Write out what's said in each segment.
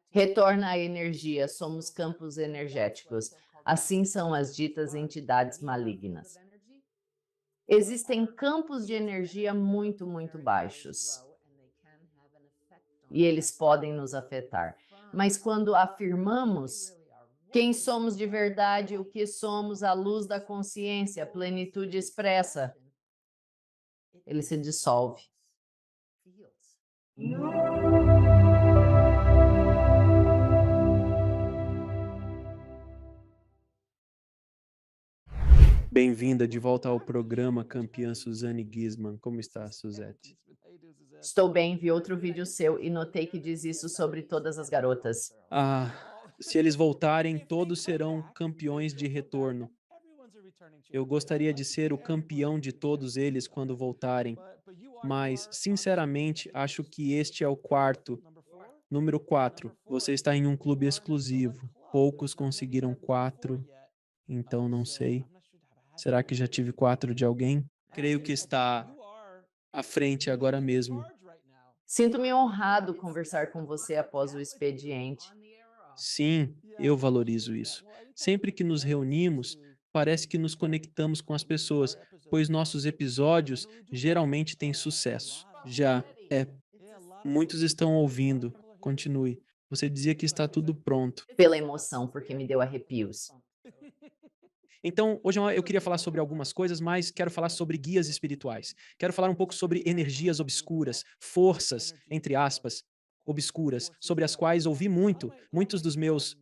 Retorna a energia, somos campos energéticos. Assim são as ditas entidades malignas. Existem campos de energia muito, muito baixos e eles podem nos afetar. Mas quando afirmamos quem somos de verdade, o que somos, à luz da consciência, plenitude expressa, ele se dissolve. Bem-vinda de volta ao programa Campeã Suzane Gisman. Como está, Suzette? Estou bem, vi outro vídeo seu e notei que diz isso sobre todas as garotas. Ah, se eles voltarem, todos serão campeões de retorno. Eu gostaria de ser o campeão de todos eles quando voltarem, mas, sinceramente, acho que este é o quarto. Número 4. Você está em um clube exclusivo. Poucos conseguiram 4, então não sei. Será que já tive 4 de alguém? Creio que está à frente agora mesmo. Sinto-me honrado conversar com você após o expediente. Sim, eu valorizo isso. Sempre que nos reunimos, parece que nos conectamos com as pessoas, pois nossos episódios geralmente têm sucesso. Já é, muitos estão ouvindo. Continue. Você dizia que está tudo pronto. Pela emoção, porque me deu arrepios. Então, hoje eu queria falar sobre algumas coisas, mas quero falar sobre guias espirituais. Quero falar um pouco sobre energias obscuras, forças, entre aspas, obscuras, sobre as quais ouvi muito. Muitos dos meus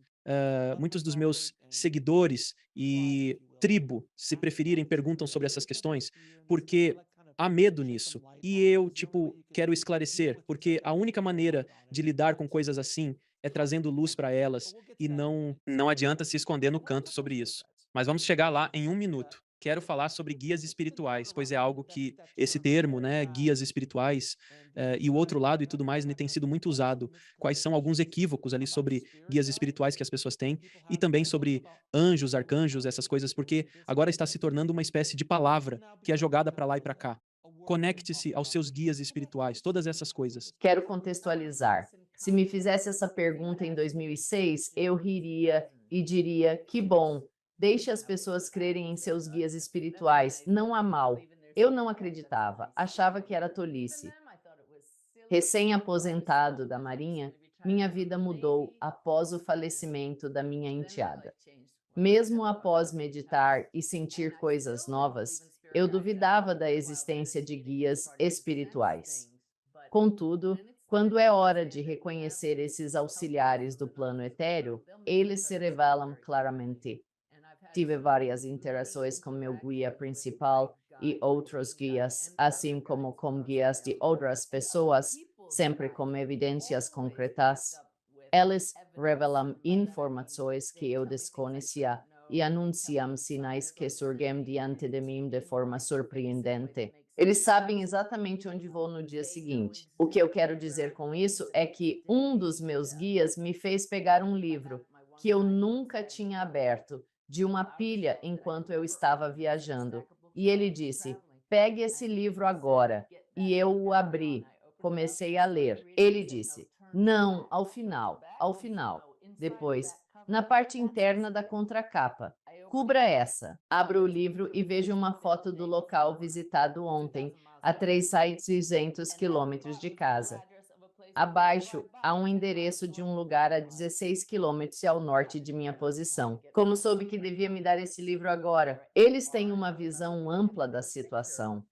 seguidores e tribo, se preferirem, perguntam sobre essas questões, porque há medo nisso. E eu, tipo, quero esclarecer, porque a única maneira de lidar com coisas assim é trazendo luz para elas e não adianta se esconder no canto sobre isso. Mas vamos chegar lá em um minuto. Quero falar sobre guias espirituais, pois é algo que esse termo, né, guias espirituais, e o outro lado e tudo mais, né, tem sido muito usado. Quais são alguns equívocos ali sobre guias espirituais que as pessoas têm e também sobre anjos, arcanjos, essas coisas, porque agora está se tornando uma espécie de palavra que é jogada para lá e para cá. Conecte-se aos seus guias espirituais, todas essas coisas. Quero contextualizar. Se me fizesse essa pergunta em 2006, eu riria e diria: que bom, deixe as pessoas crerem em seus guias espirituais, não há mal. Eu não acreditava, achava que era tolice. Recém-aposentado da Marinha, minha vida mudou após o falecimento da minha enteada. Mesmo após meditar e sentir coisas novas, eu duvidava da existência de guias espirituais. Contudo, quando é hora de reconhecer esses auxiliares do plano etéreo, eles se revelam claramente. Tive várias interações com meu guia principal e outros guias, assim como com guias de outras pessoas, sempre com evidências concretas. Eles revelam informações que eu desconhecia e anunciam sinais que surgem diante de mim de forma surpreendente. Eles sabem exatamente onde vou no dia seguinte. O que eu quero dizer com isso é que um dos meus guias me fez pegar um livro que eu nunca tinha aberto, de uma pilha enquanto eu estava viajando. E ele disse: pegue esse livro agora. E eu o abri. Comecei a ler. Ele disse: não, ao final, ao final. Depois, na parte interna da contracapa. Cubra essa. Abro o livro e vejo uma foto do local visitado ontem, a 300 quilômetros de casa. Abaixo, há um endereço de um lugar a 16 quilômetros ao norte de minha posição. Como soube que devia me dar esse livro agora? Eles têm uma visão ampla da situação.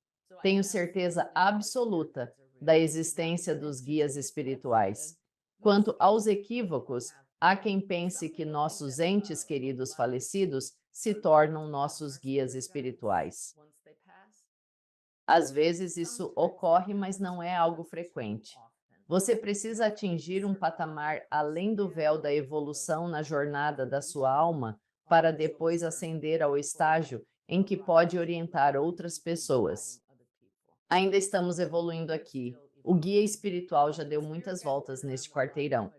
Tenho certeza absoluta da existência dos guias espirituais. Quanto aos equívocos, há quem pense que nossos entes queridos falecidos se tornam nossos guias espirituais. Às vezes isso ocorre, mas não é algo frequente. Você precisa atingir um patamar além do véu da evolução na jornada da sua alma para depois ascender ao estágio em que pode orientar outras pessoas. Ainda estamos evoluindo aqui. O guia espiritual já deu muitas voltas neste quarteirão.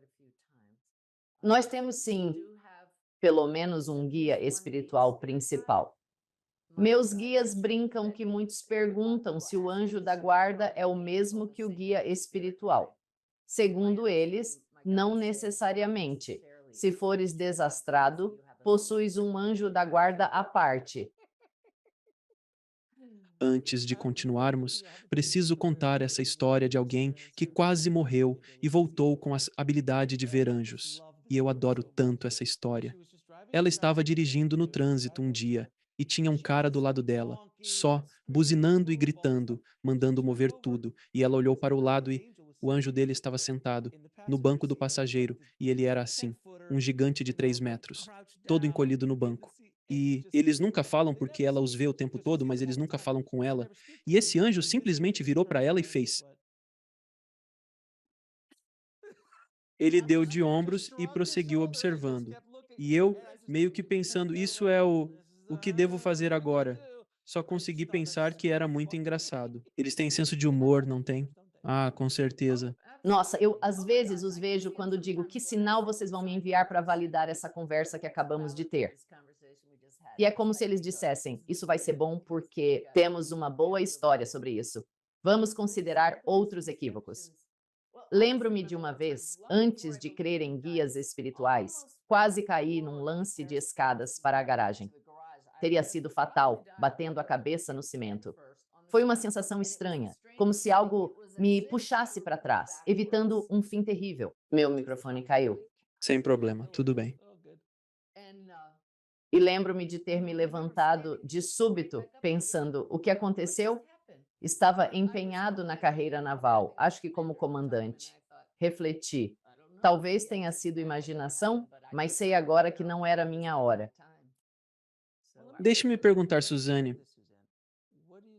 Nós temos sim, pelo menos um guia espiritual principal. Meus guias brincam que muitos perguntam se o anjo da guarda é o mesmo que o guia espiritual. Segundo eles, Não necessariamente. Se fores desastrado, possuis um anjo da guarda à parte. Antes de continuarmos, preciso contar essa história de alguém que quase morreu e voltou com a habilidade de ver anjos. E eu adoro tanto essa história. Ela estava dirigindo no trânsito um dia e tinha um cara do lado dela, só, buzinando e gritando, mandando mover tudo. E ela olhou para o lado e o anjo dele estava sentado no banco do passageiro e ele era assim, um gigante de 3 metros, todo encolhido no banco. E eles nunca falam porque ela os vê o tempo todo, mas eles nunca falam com ela. E esse anjo simplesmente virou para ela e fez. Ele deu de ombros e prosseguiu observando. E eu, meio que pensando, isso é o que devo fazer agora. Só consegui pensar que era muito engraçado. Eles têm senso de humor, não têm? Ah, com certeza. Nossa, eu às vezes os vejo quando digo que sinal vocês vão me enviar para validar essa conversa que acabamos de ter. E é como se eles dissessem: isso vai ser bom porque temos uma boa história sobre isso. Vamos considerar outros equívocos. Lembro-me de uma vez, antes de crer em guias espirituais, quase caí num lance de escadas para a garagem. Teria sido fatal, batendo a cabeça no cimento. Foi uma sensação estranha, como se algo me puxasse para trás, evitando um fim terrível. Meu microfone caiu. Sem problema, tudo bem. E lembro-me de ter me levantado de súbito, pensando: o que aconteceu? Estava empenhado na carreira naval, acho que como comandante. Refleti. Talvez tenha sido imaginação, mas sei agora que não era minha hora. Deixe-me perguntar, Suzane,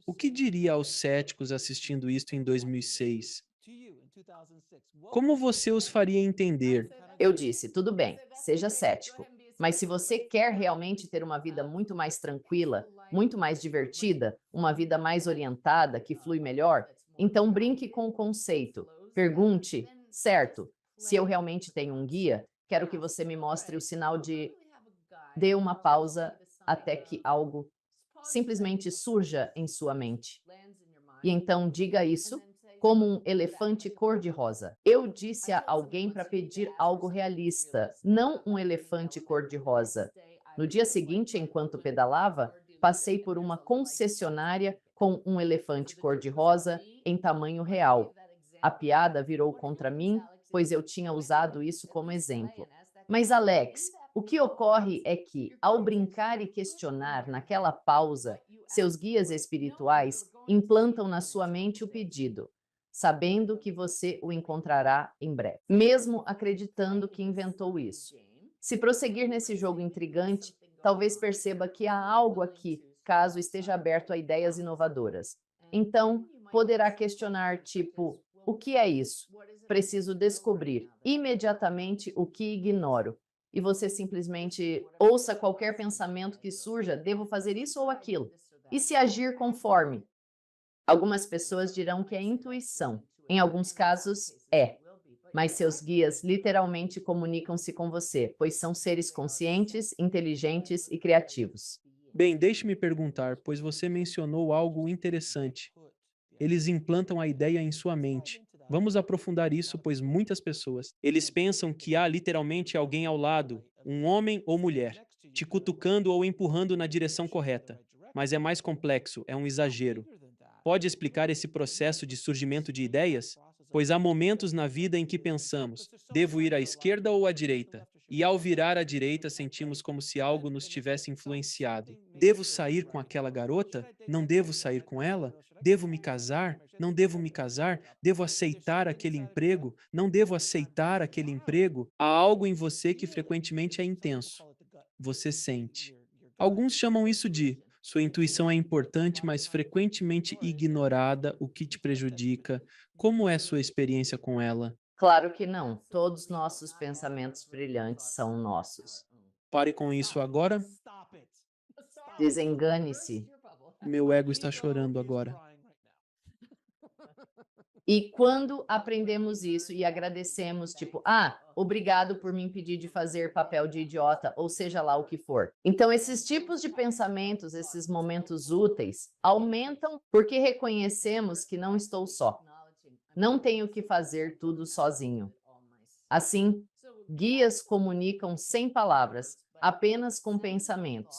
o que diria aos céticos assistindo isto em 2006? Como você os faria entender? Eu disse: tudo bem, seja cético, mas se você quer realmente ter uma vida muito mais tranquila, muito mais divertida, uma vida mais orientada, que flui melhor, então brinque com o conceito. Pergunte, certo, se eu realmente tenho um guia, quero que você me mostre o sinal de dê uma pausa até que algo simplesmente surja em sua mente. E então diga isso como um elefante cor-de-rosa. Eu disse a alguém para pedir algo realista, não um elefante cor-de-rosa. No dia seguinte, enquanto pedalava, passei por uma concessionária com um elefante cor-de-rosa em tamanho real. A piada virou contra mim, pois eu tinha usado isso como exemplo. Mas, Alex, o que ocorre é que, ao brincar e questionar naquela pausa, seus guias espirituais implantam na sua mente o pedido, sabendo que você o encontrará em breve, mesmo acreditando que inventou isso. Se prosseguir nesse jogo intrigante, talvez perceba que há algo aqui, caso esteja aberto a ideias inovadoras. Então, poderá questionar, tipo: o que é isso? Preciso descobrir imediatamente o que ignoro. E você simplesmente ouça qualquer pensamento que surja: devo fazer isso ou aquilo? E se agir conforme? Algumas pessoas dirão que é intuição. Em alguns casos, é. Mas seus guias literalmente comunicam-se com você, pois são seres conscientes, inteligentes e criativos. Bem, deixe-me perguntar, pois você mencionou algo interessante. Eles implantam a ideia em sua mente. Vamos aprofundar isso, pois muitas pessoas, eles pensam que há literalmente alguém ao lado, um homem ou mulher, te cutucando ou empurrando na direção correta. Mas é mais complexo, é um exagero. Pode explicar esse processo de surgimento de ideias? Pois há momentos na vida em que pensamos, devo ir à esquerda ou à direita? E ao virar à direita, sentimos como se algo nos tivesse influenciado. Devo sair com aquela garota? Não devo sair com ela? Devo me casar? Não devo me casar? Devo aceitar aquele emprego? Não devo aceitar aquele emprego? Há algo em você que frequentemente é intenso. Você sente. Alguns chamam isso de sua intuição é importante, mas frequentemente ignorada, o que te prejudica. Como é sua experiência com ela? Claro que não. Todos nossos pensamentos brilhantes são nossos. Pare com isso agora. Desengane-se. Meu ego está chorando agora. E quando aprendemos isso e agradecemos, tipo: ah, obrigado por me impedir de fazer papel de idiota, ou seja lá o que for. Então, esses tipos de pensamentos, esses momentos úteis, aumentam porque reconhecemos que não estou só. Não tenho que fazer tudo sozinho. Assim, guias comunicam sem palavras, apenas com pensamentos.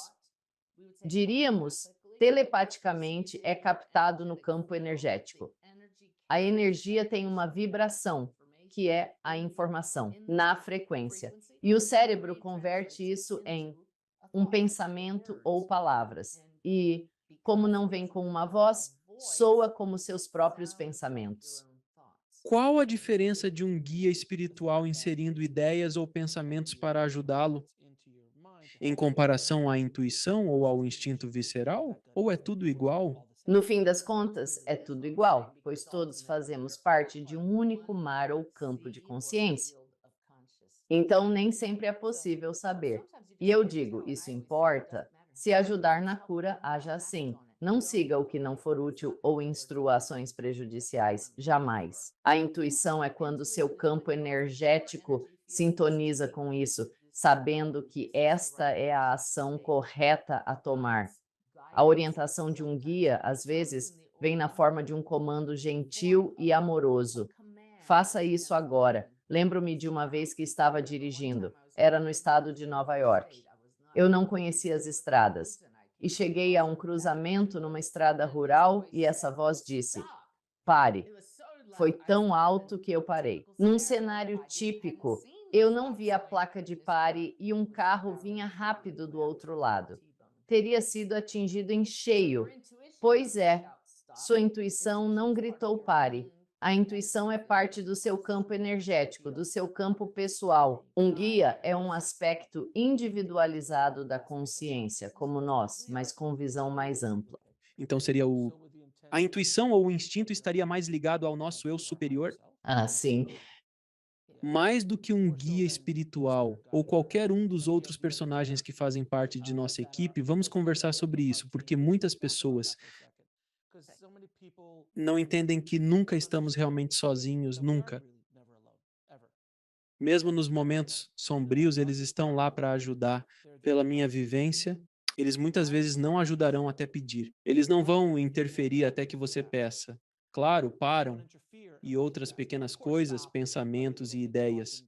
Diríamos, telepaticamente é captado no campo energético. A energia tem uma vibração, que é a informação, na frequência. E o cérebro converte isso em um pensamento ou palavras. E, como não vem com uma voz, soa como seus próprios pensamentos. Qual a diferença de um guia espiritual inserindo ideias ou pensamentos para ajudá-lo, em comparação à intuição ou ao instinto visceral? Ou é tudo igual? No fim das contas, é tudo igual, pois todos fazemos parte de um único mar ou campo de consciência. Então, nem sempre é possível saber. E eu digo, isso importa? Se ajudar na cura, haja assim. Não siga o que não for útil ou instrua ações prejudiciais, jamais. A intuição é quando seu campo energético sintoniza com isso, sabendo que esta é a ação correta a tomar. A orientação de um guia, às vezes, vem na forma de um comando gentil e amoroso. Faça isso agora. Lembro-me de uma vez que estava dirigindo. Era no estado de Nova York. Eu não conhecia as estradas. E cheguei a um cruzamento numa estrada rural e essa voz disse: pare. Foi tão alto que eu parei. Num cenário típico, eu não vi a placa de pare e um carro vinha rápido do outro lado. Teria sido atingido em cheio. Pois é, sua intuição não gritou pare. A intuição é parte do seu campo energético, do seu campo pessoal. Um guia é um aspecto individualizado da consciência, como nós, mas com visão mais ampla. Então seria a intuição ou o instinto estaria mais ligado ao nosso eu superior? Ah, sim. Mais do que um guia espiritual ou qualquer um dos outros personagens que fazem parte de nossa equipe, vamos conversar sobre isso, porque muitas pessoas não entendem que nunca estamos realmente sozinhos, nunca. Mesmo nos momentos sombrios, eles estão lá para ajudar. Pela minha vivência, eles muitas vezes não ajudarão até pedir. Eles não vão interferir até que você peça. Claro, param, e outras pequenas coisas, pensamentos e ideias.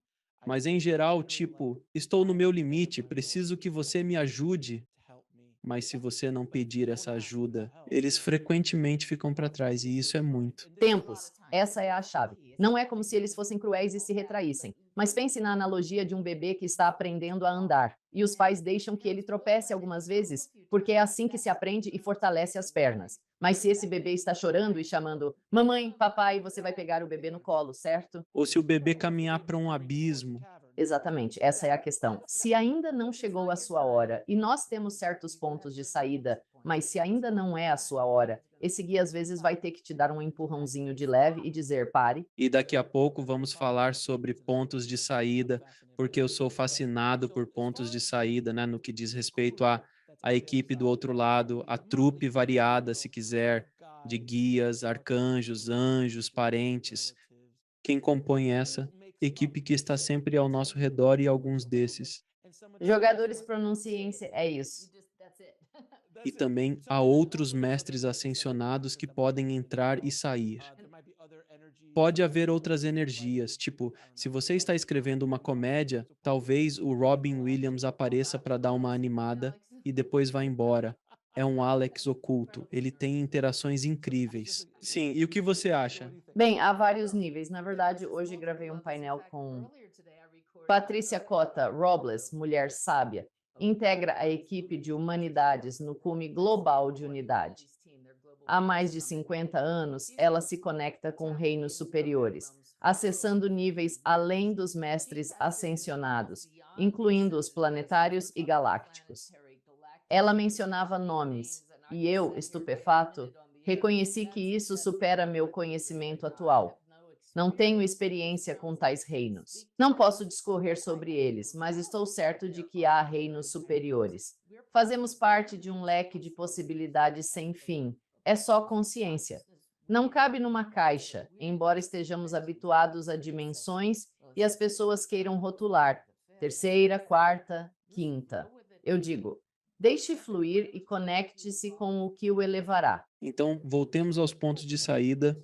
Mas em geral, tipo, estou no meu limite, preciso que você me ajude. Mas se você não pedir essa ajuda, eles frequentemente ficam para trás, e isso é muito. Tempos. Essa é a chave. Não é como se eles fossem cruéis e se retraíssem. Mas pense na analogia de um bebê que está aprendendo a andar. E os pais deixam que ele tropece algumas vezes, porque é assim que se aprende e fortalece as pernas. Mas se esse bebê está chorando e chamando mamãe, papai, você vai pegar o bebê no colo, certo? Ou se o bebê caminhar para um abismo. Exatamente, essa é a questão. Se ainda não chegou a sua hora, e nós temos certos pontos de saída, mas se ainda não é a sua hora, esse guia às vezes vai ter que te dar um empurrãozinho de leve e dizer pare. E daqui a pouco vamos falar sobre pontos de saída, porque eu sou fascinado por pontos de saída, né, no que diz respeito à equipe do outro lado, a trupe variada, se quiser, de guias, arcanjos, anjos, parentes. Quem compõe essa equipe que está sempre ao nosso redor e alguns desses. Jogadores pronunciência, é isso. E também há outros mestres ascensionados que podem entrar e sair. Pode haver outras energias, tipo, se você está escrevendo uma comédia, talvez o Robin Williams apareça para dar uma animada e depois vá embora. É um Alex oculto, ele tem interações incríveis. Sim, e o que você acha? Bem, há vários níveis. Na verdade, hoje gravei um painel com Patrícia Cota Robles, mulher sábia, integra a equipe de humanidades no cume global de unidade. Há mais de 50 anos, ela se conecta com reinos superiores, acessando níveis além dos mestres ascensionados, incluindo os planetários e galácticos. Ela mencionava nomes, e eu, estupefato, reconheci que isso supera meu conhecimento atual. Não tenho experiência com tais reinos. Não posso discorrer sobre eles, mas estou certo de que há reinos superiores. Fazemos parte de um leque de possibilidades sem fim. É só consciência. Não cabe numa caixa, embora estejamos habituados a dimensões e as pessoas queiram rotular. Terceira, quarta, quinta. Eu digo, deixe fluir e conecte-se com o que o elevará. Então, voltemos aos pontos de saída.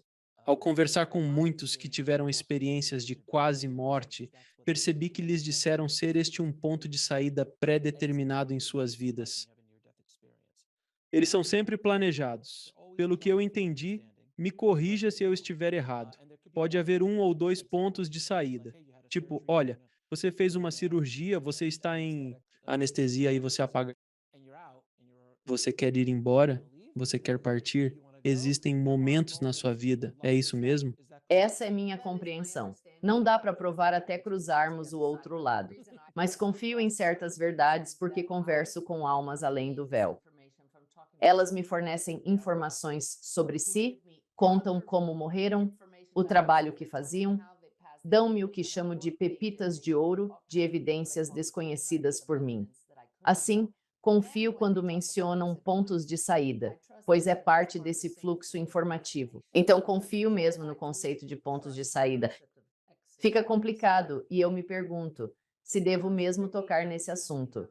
Ao conversar com muitos que tiveram experiências de quase morte, percebi que lhes disseram ser este um ponto de saída pré-determinado em suas vidas. Eles são sempre planejados. Pelo que eu entendi, me corrija se eu estiver errado. Pode haver um ou dois pontos de saída. Tipo, olha, você fez uma cirurgia, você está em anestesia e você apaga. Você quer ir embora? Você quer partir? Existem momentos na sua vida, é isso mesmo? Essa é minha compreensão. Não dá para provar até cruzarmos o outro lado. Mas confio em certas verdades porque converso com almas além do véu. Elas me fornecem informações sobre si, contam como morreram, o trabalho que faziam, dão-me o que chamo de pepitas de ouro, de evidências desconhecidas por mim. Assim, confio quando mencionam pontos de saída, pois é parte desse fluxo informativo. Então, confio mesmo no conceito de pontos de saída. Fica complicado e eu me pergunto se devo mesmo tocar nesse assunto.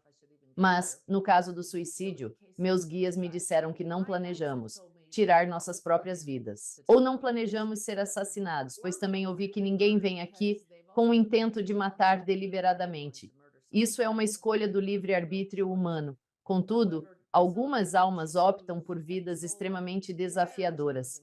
Mas, no caso do suicídio, meus guias me disseram que não planejamos tirar nossas próprias vidas. Ou não planejamos ser assassinados, pois também ouvi que ninguém vem aqui com o intento de matar deliberadamente. Isso é uma escolha do livre-arbítrio humano. Contudo, algumas almas optam por vidas extremamente desafiadoras.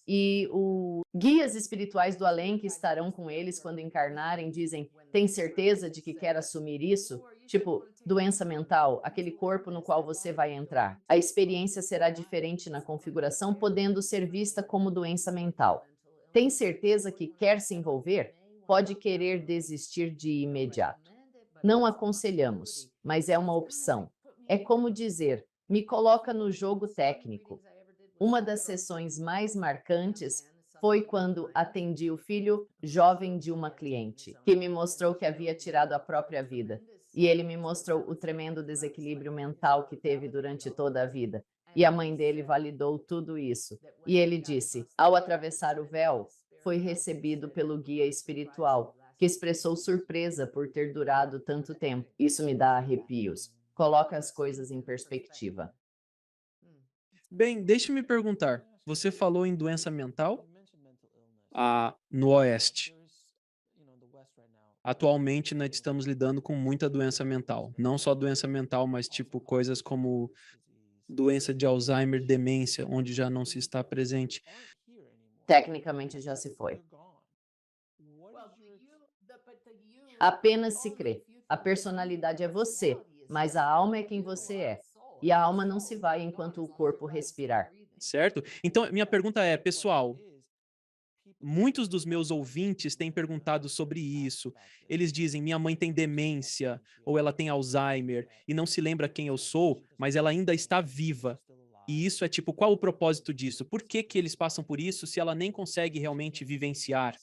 E os guias espirituais do além que estarão com eles quando encarnarem dizem: tem certeza de que quer assumir isso? Tipo, doença mental, aquele corpo no qual você vai entrar. A experiência será diferente na configuração, podendo ser vista como doença mental. Tem certeza que quer se envolver? Pode querer desistir de imediato. Não aconselhamos, mas é uma opção. É como dizer: me coloca no jogo técnico. Uma das sessões mais marcantes foi quando atendi o filho jovem de uma cliente, que me mostrou que havia tirado a própria vida. E ele me mostrou o tremendo desequilíbrio mental que teve durante toda a vida. E a mãe dele validou tudo isso. E ele disse: ao atravessar o véu, foi recebido pelo guia espiritual, que expressou surpresa por ter durado tanto tempo. Isso me dá arrepios. Coloca as coisas em perspectiva. Bem, deixe-me perguntar, você falou em doença mental? No Oeste. Atualmente, nós estamos lidando com muita doença mental. Não só doença mental, mas tipo coisas como doença de Alzheimer, demência, onde já não se está presente. Tecnicamente já se foi. Apenas se crê. A personalidade é você, mas a alma é quem você é. E a alma não se vai enquanto o corpo respirar. Certo? Então, minha pergunta é, pessoal, muitos dos meus ouvintes têm perguntado sobre isso. Eles dizem: minha mãe tem demência, ou ela tem Alzheimer, e não se lembra quem eu sou, mas ela ainda está viva. E isso é tipo, qual o propósito disso? Por que que eles passam por isso se ela nem consegue realmente vivenciar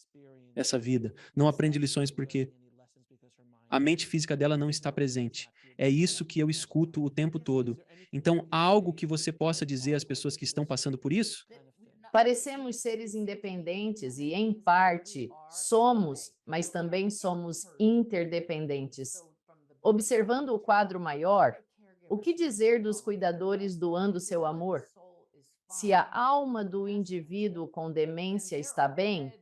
essa vida? Não aprende lições porque a mente física dela não está presente. É isso que eu escuto o tempo todo. Então, há algo que você possa dizer às pessoas que estão passando por isso? Parecemos seres independentes e, em parte, somos, mas também somos interdependentes. Observando o quadro maior, o que dizer dos cuidadores doando seu amor? Se a alma do indivíduo com demência está bem,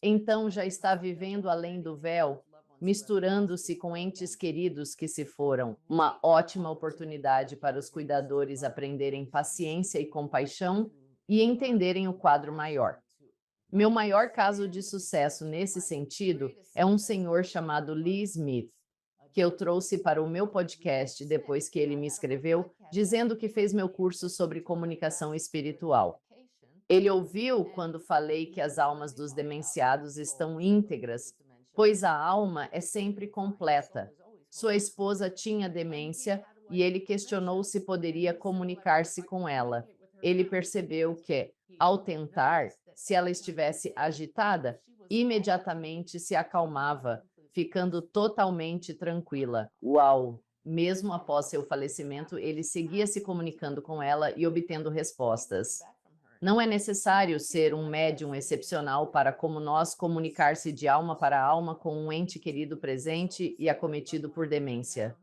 então já está vivendo além do véu, misturando-se com entes queridos que se foram. Uma ótima oportunidade para os cuidadores aprenderem paciência e compaixão e entenderem o quadro maior. Meu maior caso de sucesso nesse sentido é um senhor chamado Lee Smith, que eu trouxe para o meu podcast depois que ele me escreveu, dizendo que fez meu curso sobre comunicação espiritual. Ele ouviu quando falei que as almas dos demenciados estão íntegras, pois a alma é sempre completa. Sua esposa tinha demência e ele questionou se poderia comunicar-se com ela. Ele percebeu que, ao tentar, se ela estivesse agitada, imediatamente se acalmava, ficando totalmente tranquila. Uau! Mesmo após seu falecimento, ele seguia se comunicando com ela e obtendo respostas. Não é necessário ser um médium excepcional para, como nós, comunicar-se de alma para alma com um ente querido presente e acometido por demência.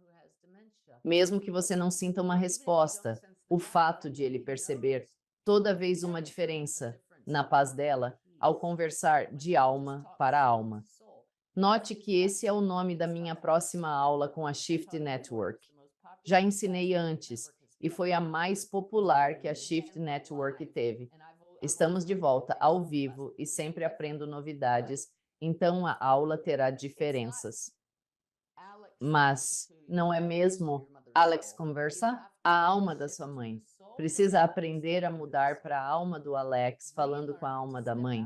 Mesmo que você não sinta uma resposta, o fato de ele perceber toda vez uma diferença na paz dela ao conversar de alma para alma. Note que esse é o nome da minha próxima aula com a Shift Network. Já ensinei antes e foi a mais popular que a Shift Network teve. Estamos de volta ao vivo e sempre aprendo novidades, então a aula terá diferenças. Mas não é mesmo, Alex conversa? A alma da sua mãe. Precisa aprender a mudar para a alma do Alex, falando com a alma da mãe.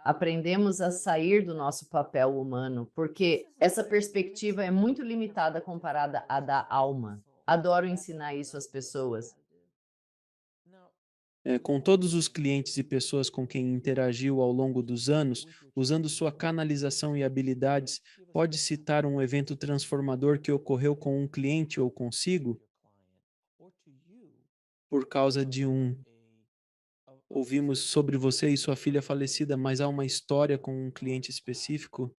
Aprendemos a sair do nosso papel humano, porque essa perspectiva é muito limitada comparada à da alma. Adoro ensinar isso às pessoas. Com todos os clientes e pessoas com quem interagiu ao longo dos anos, usando sua canalização e habilidades, pode citar um evento transformador que ocorreu com um cliente ou consigo? Por causa de um. Ouvimos sobre você e sua filha falecida, mas há uma história com um cliente específico?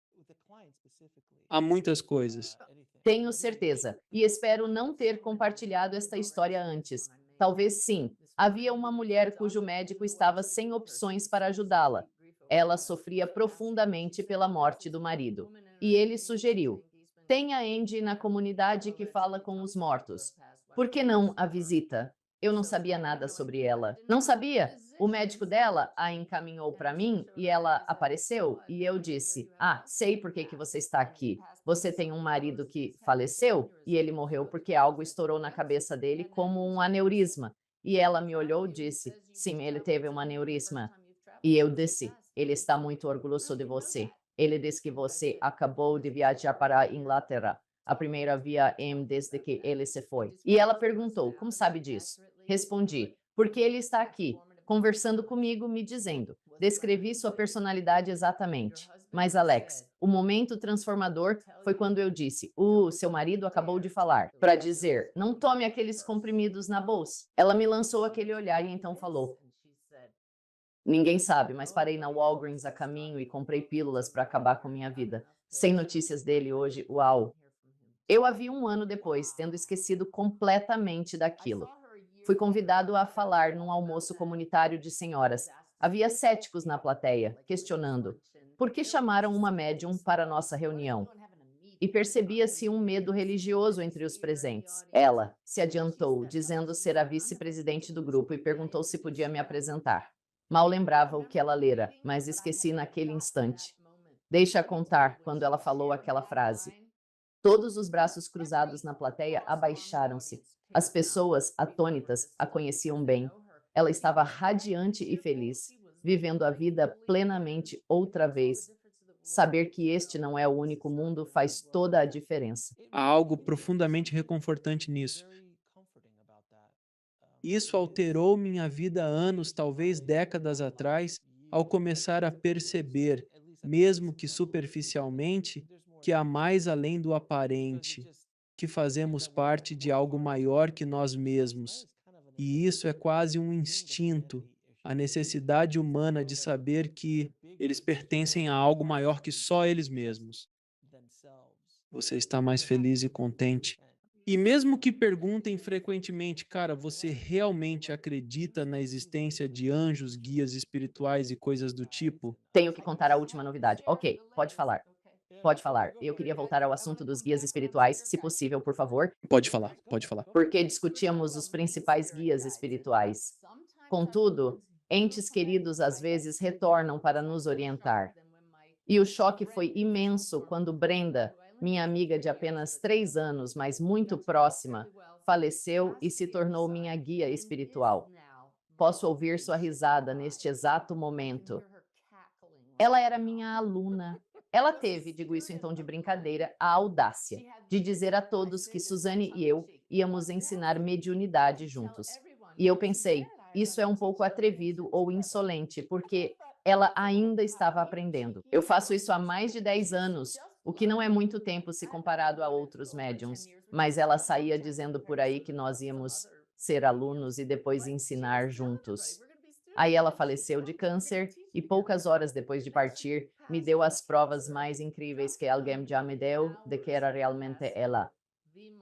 Há muitas coisas. Tenho certeza, e espero não ter compartilhado esta história antes. Talvez sim. Havia uma mulher cujo médico estava sem opções para ajudá-la. Ela sofria profundamente pela morte do marido. E ele sugeriu: tenha Andy na comunidade que fala com os mortos. Por que não a visita? Eu não sabia nada sobre ela. Não sabia? O médico dela a encaminhou para mim e ela apareceu. E eu disse: ah, sei por que você está aqui. Você tem um marido que faleceu e ele morreu porque algo estourou na cabeça dele como um aneurisma. E ela me olhou e disse: sim, ele teve um aneurisma. E eu disse: ele está muito orgulhoso de você. Ele disse que você acabou de viajar para a Inglaterra, a primeira via M desde que ele se foi. E ela perguntou: como sabe disso? Respondi: porque ele está aqui, conversando comigo, me dizendo. Descrevi sua personalidade exatamente. Mas, Alex, o momento transformador foi quando eu disse: seu marido acabou de falar, para dizer, não tome aqueles comprimidos na bolsa. Ela me lançou aquele olhar e então falou: ninguém sabe, mas parei na Walgreens a caminho e comprei pílulas para acabar com minha vida. Sem notícias dele hoje, uau! Eu a vi um ano depois, tendo esquecido completamente daquilo. Fui convidado a falar num almoço comunitário de senhoras. Havia céticos na plateia, questionando: por que chamaram uma médium para nossa reunião? E percebia-se um medo religioso entre os presentes. Ela se adiantou, dizendo ser a vice-presidente do grupo, e perguntou se podia me apresentar. Mal lembrava o que ela lera, mas esqueci naquele instante. Deixa contar quando ela falou aquela frase. Todos os braços cruzados na plateia abaixaram-se. As pessoas, atônitas, a conheciam bem. Ela estava radiante e feliz, vivendo a vida plenamente outra vez. Saber que este não é o único mundo faz toda a diferença. Há algo profundamente reconfortante nisso. Isso alterou minha vida anos, talvez décadas atrás, ao começar a perceber, mesmo que superficialmente, que há mais além do aparente, que fazemos parte de algo maior que nós mesmos. E isso é quase um instinto, a necessidade humana de saber que eles pertencem a algo maior que só eles mesmos. Você está mais feliz e contente. E mesmo que perguntem frequentemente, cara, você realmente acredita na existência de anjos, guias espirituais e coisas do tipo? Tenho que contar a última novidade. Ok, pode falar. Pode falar. Eu queria voltar ao assunto dos guias espirituais, se possível, por favor, Pode falar, pode falar. porque discutíamos os principais guias espirituais. Contudo, entes queridos às vezes retornam para nos orientar. E o choque foi imenso quando Brenda, minha amiga de apenas 3 anos, mas muito próxima, faleceu e se tornou minha guia espiritual. Posso ouvir sua risada neste exato momento. Ela era minha aluna. Ela teve, digo isso em tom de brincadeira, a audácia de dizer a todos que Suzane e eu íamos ensinar mediunidade juntos. E eu pensei, isso é um pouco atrevido ou insolente, porque ela ainda estava aprendendo. Eu faço isso há mais de 10 anos, o que não é muito tempo se comparado a outros médiums, mas ela saía dizendo por aí que nós íamos ser alunos e depois ensinar juntos. Aí ela faleceu de câncer e poucas horas depois de partir, me deu as provas mais incríveis que alguém já me deu de que era realmente ela.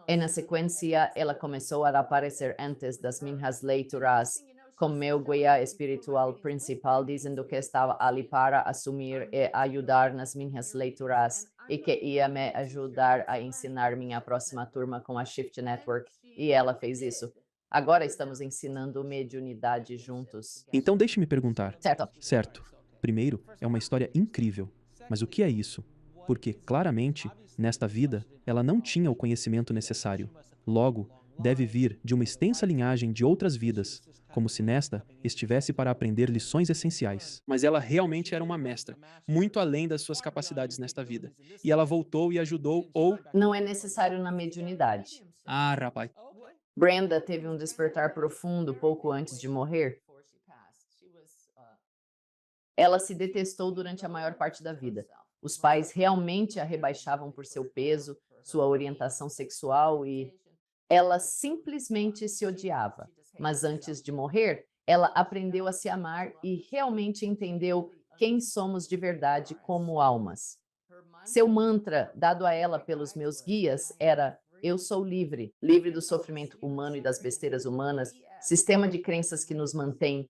E na sequência, ela começou a aparecer antes das minhas leituras, como meu guia espiritual principal, dizendo que estava ali para assumir e ajudar nas minhas leituras. e que ia me ajudar a ensinar minha próxima turma com a Shift Network, e ela fez isso. Agora estamos ensinando mediunidade juntos. Então deixe-me perguntar. Certo. Certo. Primeiro, é uma história incrível. Mas o que é isso? Porque, claramente, nesta vida, ela não tinha o conhecimento necessário. Logo, deve vir de uma extensa linhagem de outras vidas, como se nesta estivesse para aprender lições essenciais. Mas ela realmente era uma mestra, muito além das suas capacidades nesta vida. E ela voltou e ajudou ou... Não é necessário na mediunidade. Ah, rapaz. Brenda teve um despertar profundo pouco antes de morrer. Ela se detestou durante a maior parte da vida. Os pais realmente a rebaixavam por seu peso, sua orientação sexual e ela simplesmente se odiava. Mas antes de morrer, ela aprendeu a se amar e realmente entendeu quem somos de verdade como almas. Seu mantra, dado a ela pelos meus guias, era: eu sou livre, livre do sofrimento humano e das besteiras humanas, sistema de crenças que nos mantém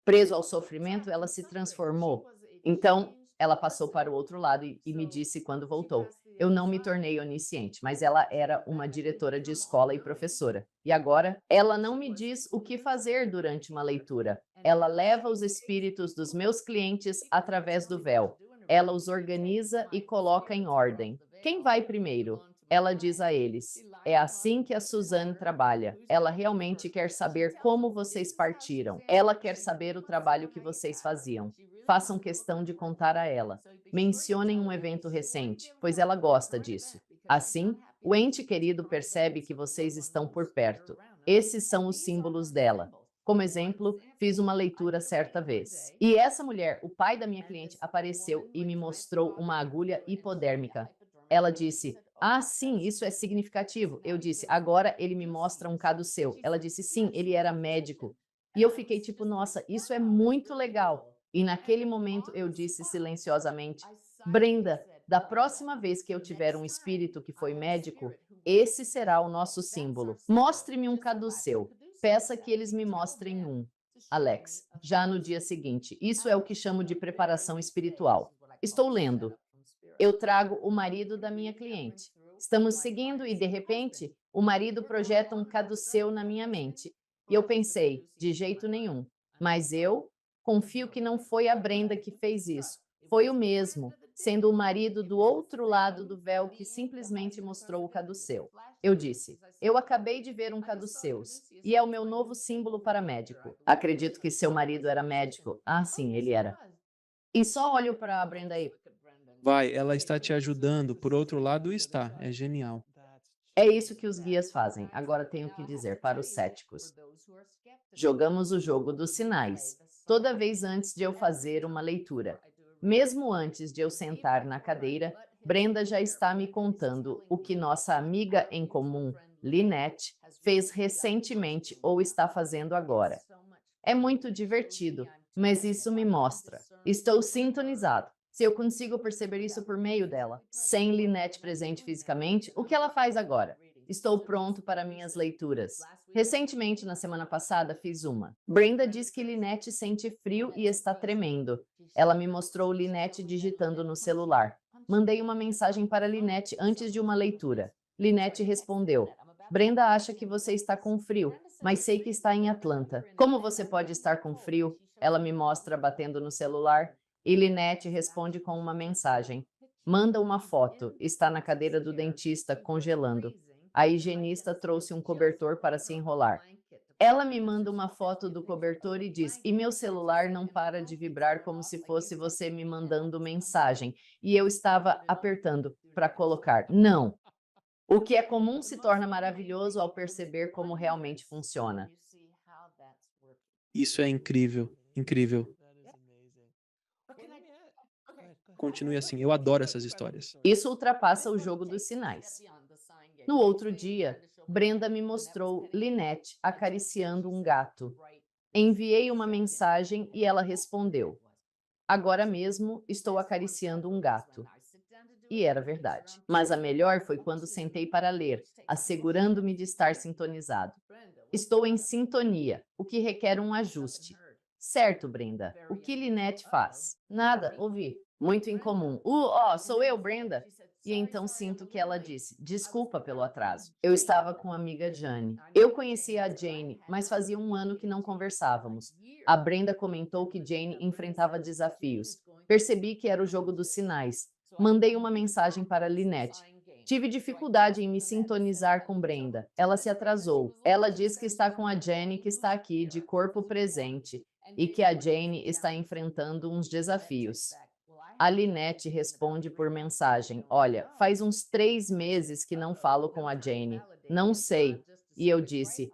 preso ao sofrimento, ela se transformou. Então, ela passou para o outro lado e me disse quando voltou: eu não me tornei onisciente, mas ela era uma diretora de escola e professora. E agora, ela não me diz o que fazer durante uma leitura. Ela leva os espíritos dos meus clientes através do véu. Ela os organiza e coloca em ordem. Quem vai primeiro? Ela diz a eles: é assim que a Suzanne trabalha. Ela realmente quer saber como vocês partiram. Ela quer saber o trabalho que vocês faziam. Façam questão de contar a ela. Mencionem um evento recente, pois ela gosta disso. Assim, o ente querido percebe que vocês estão por perto. Esses são os símbolos dela. Como exemplo, fiz uma leitura certa vez. E essa mulher, o pai da minha cliente, apareceu e me mostrou uma agulha hipodérmica. Ela disse: ah, sim, isso é significativo. Eu disse: agora ele me mostra um caduceu. Ela disse: sim, ele era médico. E eu fiquei tipo: nossa, isso é muito legal. E naquele momento eu disse silenciosamente: Brenda, da próxima vez que eu tiver um espírito que foi médico, esse será o nosso símbolo. Mostre-me um caduceu. Peça que eles me mostrem um. Alex, já no dia seguinte, isso é o que chamo de preparação espiritual. Estou lendo. Eu trago o marido da minha cliente. Estamos seguindo e, de repente, o marido projeta um caduceu na minha mente. E eu pensei, de jeito nenhum. Mas eu confio que não foi a Brenda que fez isso. Foi o mesmo, sendo o marido do outro lado do véu que simplesmente mostrou o caduceu. Eu disse: eu acabei de ver um caduceus e é o meu novo símbolo para médico. Acredito que seu marido era médico. Ah, sim, ele era. E só olho para a Brenda aí. Vai, ela está te ajudando, por outro lado está, é genial. É isso que os guias fazem. Agora tenho que dizer para os céticos. Jogamos o jogo dos sinais, toda vez antes de eu fazer uma leitura. Mesmo antes de eu sentar na cadeira, Brenda já está me contando o que nossa amiga em comum, Lynette, fez recentemente ou está fazendo agora. É muito divertido, mas isso me mostra. Estou sintonizado. Se eu consigo perceber isso por meio dela, sem Lynette presente fisicamente, o que ela faz agora? Estou pronto para minhas leituras. Recentemente, na semana passada, fiz uma. Brenda diz que Lynette sente frio e está tremendo. Ela me mostrou Lynette digitando no celular. Mandei uma mensagem para Lynette antes de uma leitura. Lynette respondeu: Brenda acha que você está com frio, mas sei que está em Atlanta. Como você pode estar com frio? Ela me mostra batendo no celular e Lynette responde com uma mensagem. Manda uma foto, está na cadeira do dentista, congelando. A higienista trouxe um cobertor para se enrolar. Ela me manda uma foto do cobertor e diz: e meu celular não para de vibrar como se fosse você me mandando mensagem. E eu estava apertando para colocar não. O que é comum se torna maravilhoso ao perceber como realmente funciona. Isso é incrível, incrível. Continue assim, eu adoro essas histórias. Isso ultrapassa o jogo dos sinais. No outro dia, Brenda me mostrou Lynette acariciando um gato. Enviei uma mensagem e ela respondeu: agora mesmo estou acariciando um gato. E era verdade. Mas a melhor foi quando sentei para ler, assegurando-me de estar sintonizado. Estou em sintonia, o que requer um ajuste. Certo, Brenda. O que Lynette faz? Nada, ouvi. Muito incomum. Sou eu, Brenda. E então sinto que ela disse: desculpa pelo atraso. Eu estava com a amiga Jane. Eu conhecia a Jane, mas fazia um ano que não conversávamos. A Brenda comentou que Jane enfrentava desafios. Percebi que era o jogo dos sinais. Mandei uma mensagem para Lynette. Tive dificuldade em me sintonizar com Brenda. Ela se atrasou. Ela diz que está com a Jane, que está aqui, de corpo presente, e que a Jane está enfrentando uns desafios. A Lynette responde por mensagem: Olha, faz uns 3 meses que não falo com a Jane. Não sei. E eu disse: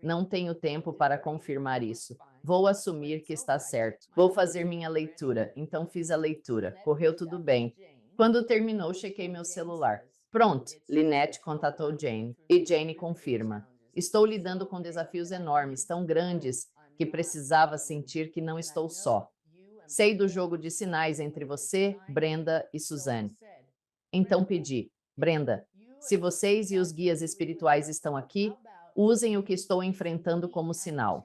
não tenho tempo para confirmar isso. Vou assumir que está certo. Vou fazer minha leitura. Então fiz a leitura. Correu tudo bem. Quando terminou, chequei meu celular. Pronto, Lynette contatou Jane. E Jane confirma: Estou lidando com desafios enormes, tão grandes, que precisava sentir que não estou só. Sei do jogo de sinais entre você, Brenda e Suzanne. Então pedi: Brenda, se vocês e os guias espirituais estão aqui, usem o que estou enfrentando como sinal.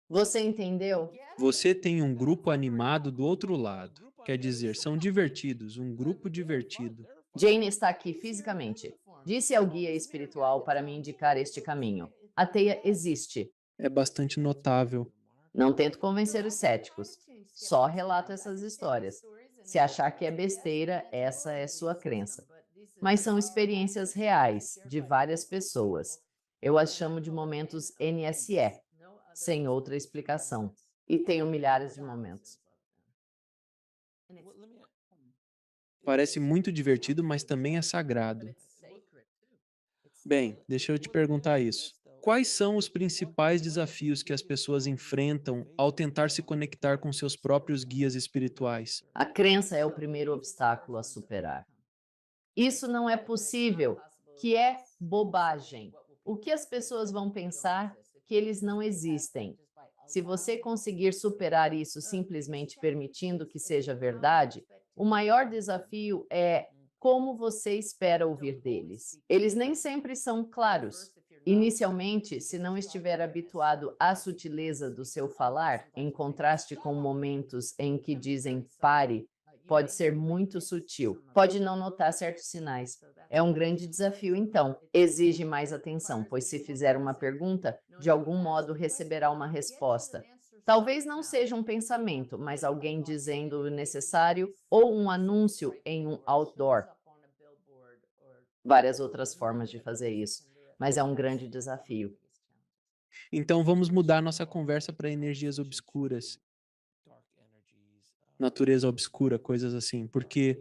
Você entendeu? Você tem um grupo animado do outro lado. Quer dizer, são divertidos, um grupo divertido. Jane está aqui fisicamente. Disse ao guia espiritual para me indicar este caminho. A teia existe. É bastante notável. Não tento convencer os céticos. Só relato essas histórias. Se achar que é besteira, essa é sua crença. Mas são experiências reais, de várias pessoas. Eu as chamo de momentos NSE, sem outra explicação. E tenho milhares de momentos. Parece muito divertido, mas também é sagrado. Bem, deixa eu te perguntar isso. Quais são os principais desafios que as pessoas enfrentam ao tentar se conectar com seus próprios guias espirituais? A crença é o primeiro obstáculo a superar. Isso não é possível, que é bobagem. O que as pessoas vão pensar? Que eles não existem. Se você conseguir superar isso simplesmente permitindo que seja verdade, o maior desafio é como você espera ouvir deles. Eles nem sempre são claros. Inicialmente, se não estiver habituado à sutileza do seu falar, em contraste com momentos em que dizem pare, pode ser muito sutil, pode não notar certos sinais. É um grande desafio, então. Exige mais atenção, pois se fizer uma pergunta, de algum modo receberá uma resposta. Talvez não seja um pensamento, mas alguém dizendo o necessário ou um anúncio em um outdoor. Várias outras formas de fazer isso, mas é um grande desafio. Então vamos mudar nossa conversa para energias obscuras, natureza obscura, coisas assim, porque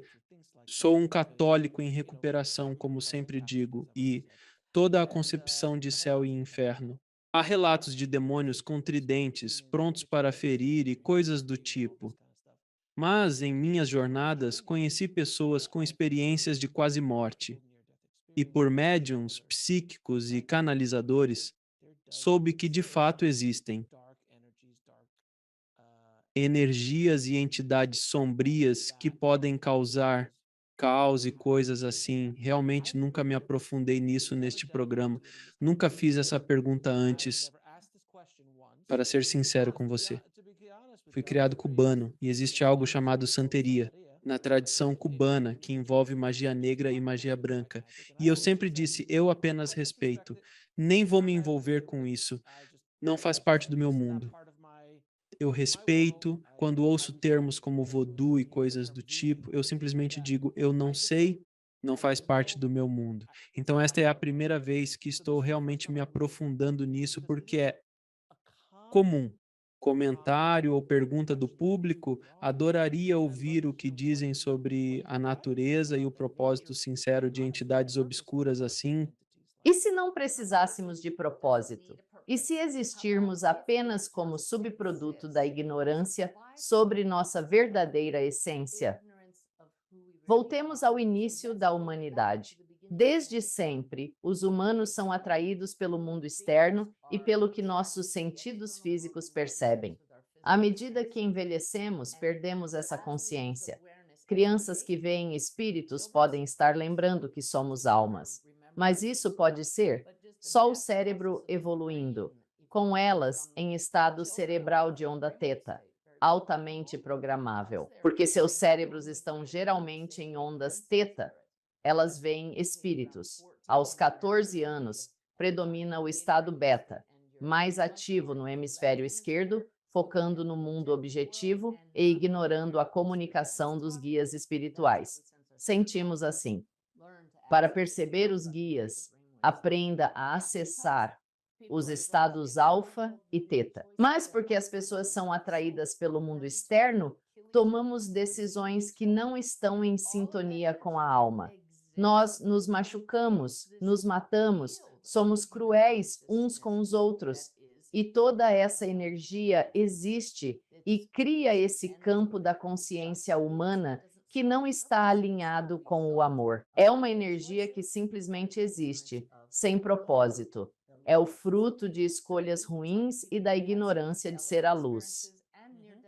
sou um católico em recuperação, como sempre digo, e toda a concepção de céu e inferno. Há relatos de demônios com tridentes, prontos para ferir e coisas do tipo. Mas, em minhas jornadas, conheci pessoas com experiências de quase morte. E por médiums, psíquicos e canalizadores, soube que de fato existem energias e entidades sombrias que podem causar caos e coisas assim. Realmente nunca me aprofundei nisso neste programa. Nunca fiz essa pergunta antes, para ser sincero com você. Fui criado cubano e existe algo chamado santeria na tradição cubana que envolve magia negra e magia branca. E eu sempre disse, eu apenas respeito. Nem vou me envolver com isso. Não faz parte do meu mundo. Eu respeito. Quando ouço termos como voodoo e coisas do tipo, eu simplesmente digo, eu não sei, não faz parte do meu mundo. Então, esta é a primeira vez que estou realmente me aprofundando nisso, porque é comum. Comentário ou pergunta do público, adoraria ouvir o que dizem sobre a natureza e o propósito sincero de entidades obscuras assim. E se não precisássemos de propósito? E se existirmos apenas como subproduto da ignorância sobre nossa verdadeira essência? Voltemos ao início da humanidade. Desde sempre, os humanos são atraídos pelo mundo externo e pelo que nossos sentidos físicos percebem. À medida que envelhecemos, perdemos essa consciência. Crianças que veem espíritos podem estar lembrando que somos almas, mas isso pode ser só o cérebro evoluindo. com elas em estado cerebral de onda teta, altamente programável. Porque seus cérebros estão geralmente em ondas teta, elas veem espíritos. Aos 14 anos, predomina o estado beta, mais ativo no hemisfério esquerdo, focando no mundo objetivo e ignorando a comunicação dos guias espirituais. Sentimos assim. Para perceber os guias, aprenda a acessar os estados alfa e teta. Mas porque as pessoas são atraídas pelo mundo externo, tomamos decisões que não estão em sintonia com a alma. Nós nos machucamos, nos matamos, somos cruéis uns com os outros. E toda essa energia existe e cria esse campo da consciência humana que não está alinhado com o amor. É uma energia que simplesmente existe, sem propósito. É o fruto de escolhas ruins e da ignorância de ser a luz.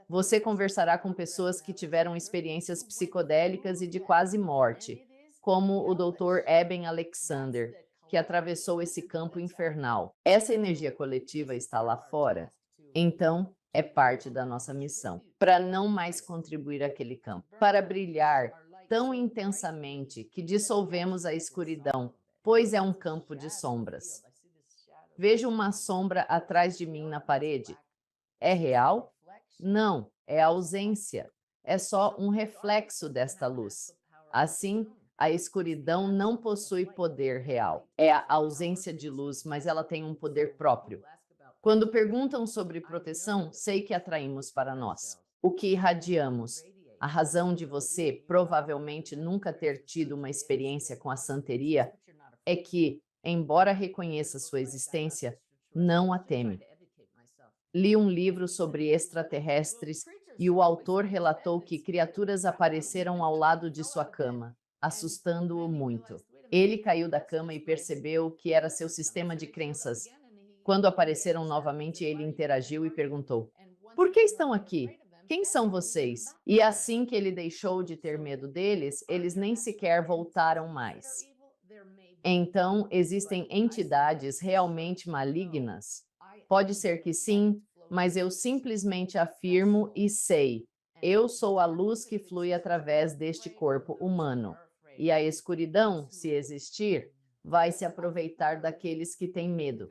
Você conversará com pessoas que tiveram experiências psicodélicas e de quase morte, como o Dr. Eben Alexander, que atravessou esse campo infernal. Essa energia coletiva está lá fora, então é parte da nossa missão, para não mais contribuir àquele campo, para brilhar tão intensamente que dissolvemos a escuridão, pois é um campo de sombras. Vejo uma sombra atrás de mim na parede. É real? Não, é ausência. É só um reflexo desta luz. Assim, a escuridão não possui poder real. É a ausência de luz, mas ela tem um poder próprio. Quando perguntam sobre proteção, sei que atraímos para nós o que irradiamos. A razão de você provavelmente nunca ter tido uma experiência com a santeria é que, embora reconheça sua existência, não a teme. Li um livro sobre extraterrestres e o autor relatou que criaturas apareceram ao lado de sua cama, assustando-o muito. Ele caiu da cama e percebeu que era seu sistema de crenças. Quando apareceram novamente, ele interagiu e perguntou: por que estão aqui? Quem são vocês? E assim que ele deixou de ter medo deles, eles nem sequer voltaram mais. Então, existem entidades realmente malignas? Pode ser que sim, mas eu simplesmente afirmo e sei. Eu sou a luz que flui através deste corpo humano. E a escuridão, se existir, vai se aproveitar daqueles que têm medo.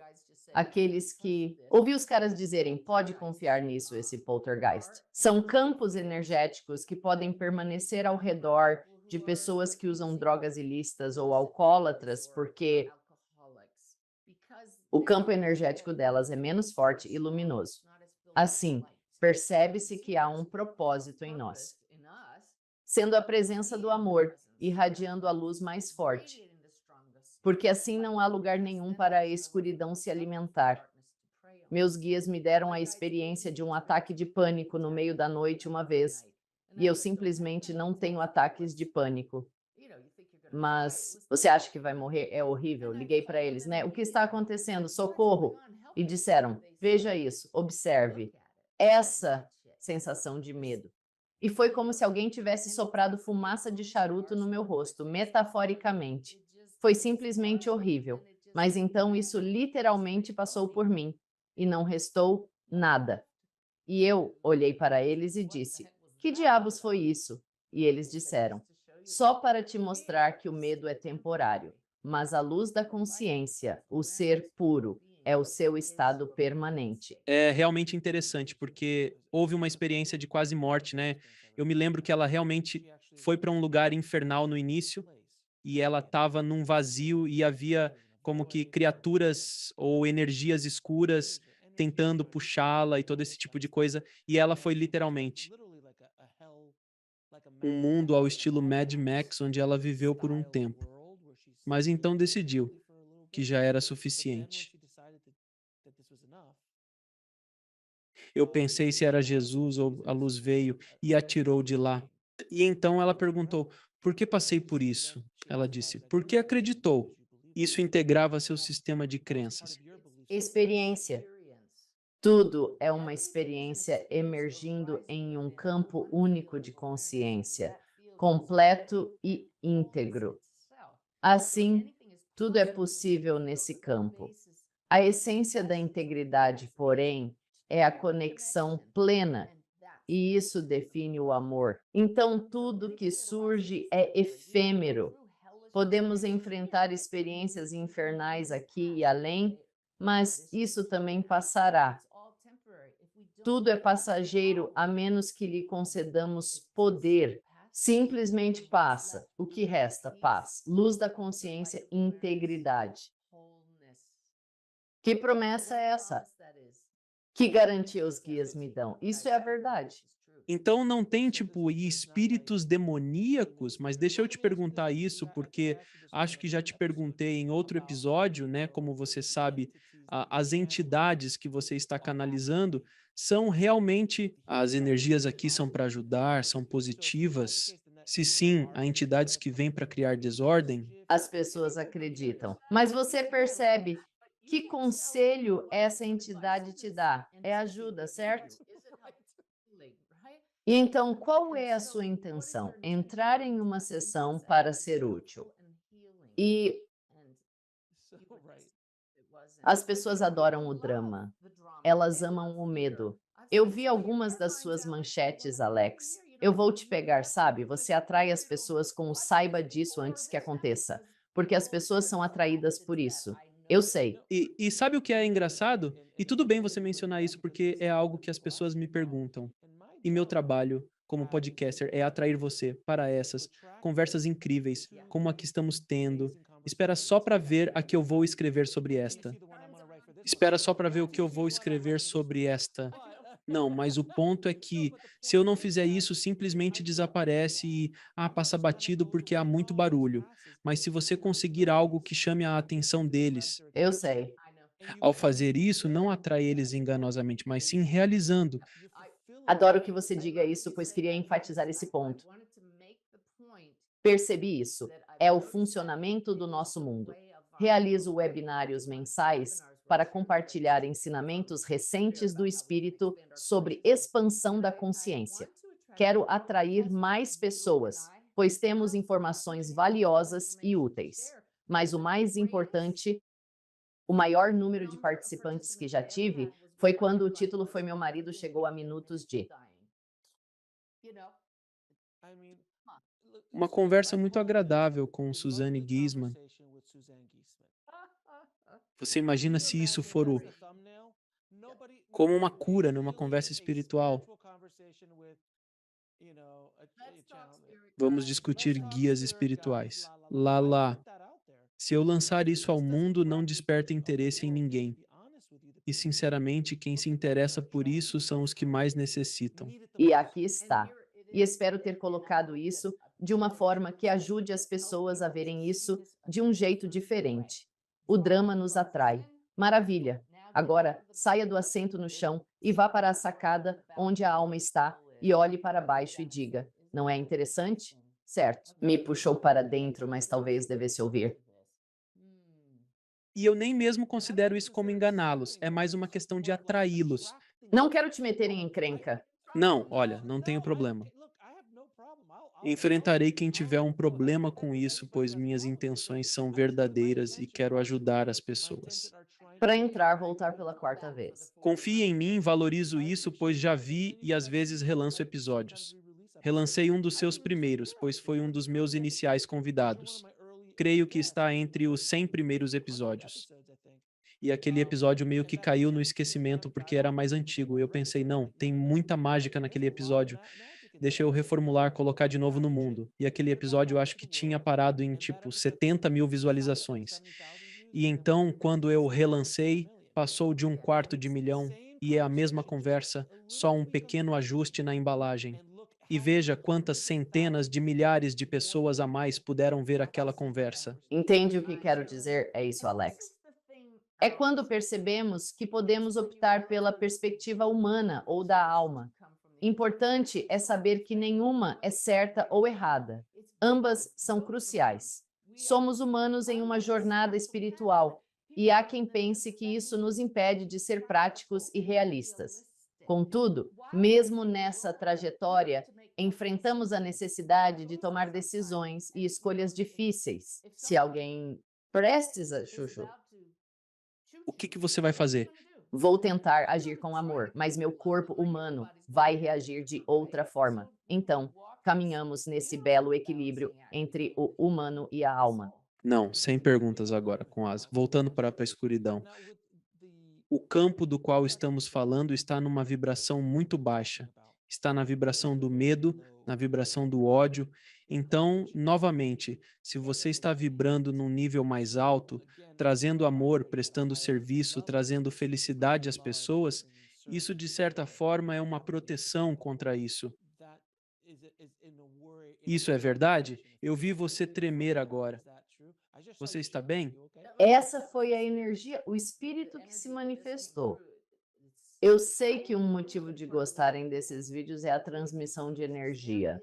Aqueles que... Ouvi os caras dizerem, pode confiar nisso, esse poltergeist. São campos energéticos que podem permanecer ao redor de pessoas que usam drogas ilícitas ou alcoólatras, porque o campo energético delas é menos forte e luminoso. Assim, percebe-se que há um propósito em nós, sendo a presença do amor, irradiando a luz mais forte. Porque assim não há lugar nenhum para a escuridão se alimentar. Meus guias me deram a experiência de um ataque de pânico no meio da noite uma vez, e eu simplesmente não tenho ataques de pânico. Mas você acha que vai morrer? É horrível. Liguei para eles, né? O que está acontecendo? Socorro! E disseram: veja isso, observe. Essa sensação de medo. E foi como se alguém tivesse soprado fumaça de charuto no meu rosto, metaforicamente. Foi simplesmente horrível. Mas então isso literalmente passou por mim e não restou nada. E eu olhei para eles e disse: que diabos foi isso? E eles disseram: só para te mostrar que o medo é temporário, mas a luz da consciência, o ser puro, é o seu estado permanente. É realmente interessante, porque houve uma experiência de quase morte, né. Eu me lembro que ela realmente foi para um lugar infernal no início, e ela estava num vazio e havia como que criaturas ou energias escuras tentando puxá-la e todo esse tipo de coisa, e ela foi literalmente um mundo ao estilo Mad Max, onde ela viveu por um tempo, mas então decidiu que já era suficiente. Eu pensei se era Jesus ou a luz veio e a tirou de lá. E então ela perguntou: "Por que passei por isso?" Ela disse: "Porque acreditou. Isso integrava seu sistema de crenças." Experiência. Tudo é uma experiência emergindo em um campo único de consciência, completo e íntegro. Assim, tudo é possível nesse campo. A essência da integridade, porém, é a conexão plena, e isso define o amor. Então, tudo que surge é efêmero. Podemos enfrentar experiências infernais aqui e além, mas isso também passará. Tudo é passageiro a menos que lhe concedamos poder. Simplesmente passa. O que resta? Paz, luz da consciência e integridade. Que promessa é essa? Que garantia os guias me dão? Isso é a verdade. Então não tem, tipo, espíritos demoníacos? Mas deixa eu te perguntar isso, porque acho que já te perguntei em outro episódio, né? Como você sabe, as entidades que você está canalizando são realmente as energias aqui são para ajudar, são positivas? Se sim, há entidades que vêm para criar desordem? As pessoas acreditam. Mas você percebe que conselho essa entidade te dá? É ajuda, certo? E então, qual é a sua intenção? Entrar em uma sessão para ser útil. E as pessoas adoram o drama. Elas amam o medo. Eu vi algumas das suas manchetes, Alex. Eu vou te pegar, sabe? Você atrai as pessoas com o saiba disso antes que aconteça, porque as pessoas são atraídas por isso. Eu sei. E sabe o que é engraçado? E tudo bem você mencionar isso, porque é algo que as pessoas me perguntam. E meu trabalho como podcaster é atrair você para essas conversas incríveis, como a que estamos tendo. Espera só para ver a que eu vou escrever sobre esta. Espera só para ver o que eu vou escrever sobre esta. Não, mas o ponto é que se eu não fizer isso, simplesmente desaparece e passa batido porque há muito barulho. Mas se você conseguir algo que chame a atenção deles, Eu sei. ao fazer isso, não atrai eles enganosamente, mas sim realizando. Adoro que você diga isso, pois queria enfatizar esse ponto. Percebi isso. É o funcionamento do nosso mundo. Realizo webinários mensais para compartilhar ensinamentos recentes do espírito sobre expansão da consciência. Quero atrair mais pessoas, pois temos informações valiosas e úteis. Mas o mais importante, o maior número de participantes que já tive foi quando o título foi Meu Marido Chegou a Minutos de. Uma conversa muito agradável com Suzanne Giesemann. Você imagina se isso for como uma cura numa conversa espiritual? Vamos discutir guias espirituais. Lá, lá. Se eu lançar isso ao mundo, não desperta interesse em ninguém. E, sinceramente, quem se interessa por isso são os que mais necessitam. E aqui está. E espero ter colocado isso de uma forma que ajude as pessoas a verem isso de um jeito diferente. O drama nos atrai. Maravilha! Agora, saia do assento no chão e vá para a sacada onde a alma está e olhe para baixo e diga: não é interessante? Certo, me puxou para dentro, mas talvez devesse ouvir. E eu nem mesmo considero isso como enganá-los, é mais uma questão de atraí-los. Não quero te meter em encrenca. Não, olha, não tenho problema. Enfrentarei quem tiver um problema com isso, pois minhas intenções são verdadeiras e quero ajudar as pessoas. Para entrar, voltar pela quarta vez. Confie em mim, valorizo isso, pois já vi e às vezes relanço episódios. Relancei um dos seus primeiros, pois foi um dos meus iniciais convidados. Creio que está entre os 100 primeiros episódios. E aquele episódio meio que caiu no esquecimento porque era mais antigo. E eu pensei, não, tem muita mágica naquele episódio. Deixa eu reformular, colocar de novo no mundo. E aquele episódio eu acho que tinha parado em tipo 70 mil visualizações. E então, quando eu relancei, passou de 1/4 de milhão e é a mesma conversa, só um pequeno ajuste na embalagem. E veja quantas centenas de milhares de pessoas a mais puderam ver aquela conversa. Entende o que quero dizer? É isso, Alex. É quando percebemos que podemos optar pela perspectiva humana ou da alma. Importante é saber que nenhuma é certa ou errada. Ambas são cruciais. Somos humanos em uma jornada espiritual e há quem pense que isso nos impede de ser práticos e realistas. Contudo, mesmo nessa trajetória, enfrentamos a necessidade de tomar decisões e escolhas difíceis. Se alguém prestes a chuchu O que que você vai fazer? Vou tentar agir com amor, mas meu corpo humano vai reagir de outra forma. Então, caminhamos nesse belo equilíbrio entre o humano e a alma. Não, sem perguntas agora, com Asa. Voltando para a escuridão. O campo do qual estamos falando está numa vibração muito baixa. Está na vibração do medo, na vibração do ódio. Então, novamente, se você está vibrando num nível mais alto, trazendo amor, prestando serviço, trazendo felicidade às pessoas, isso de certa forma é uma proteção contra isso. Isso é verdade? Eu vi você tremer agora. Você está bem? Essa foi a energia, o espírito que se manifestou. Eu sei que um motivo de gostarem desses vídeos é a transmissão de energia.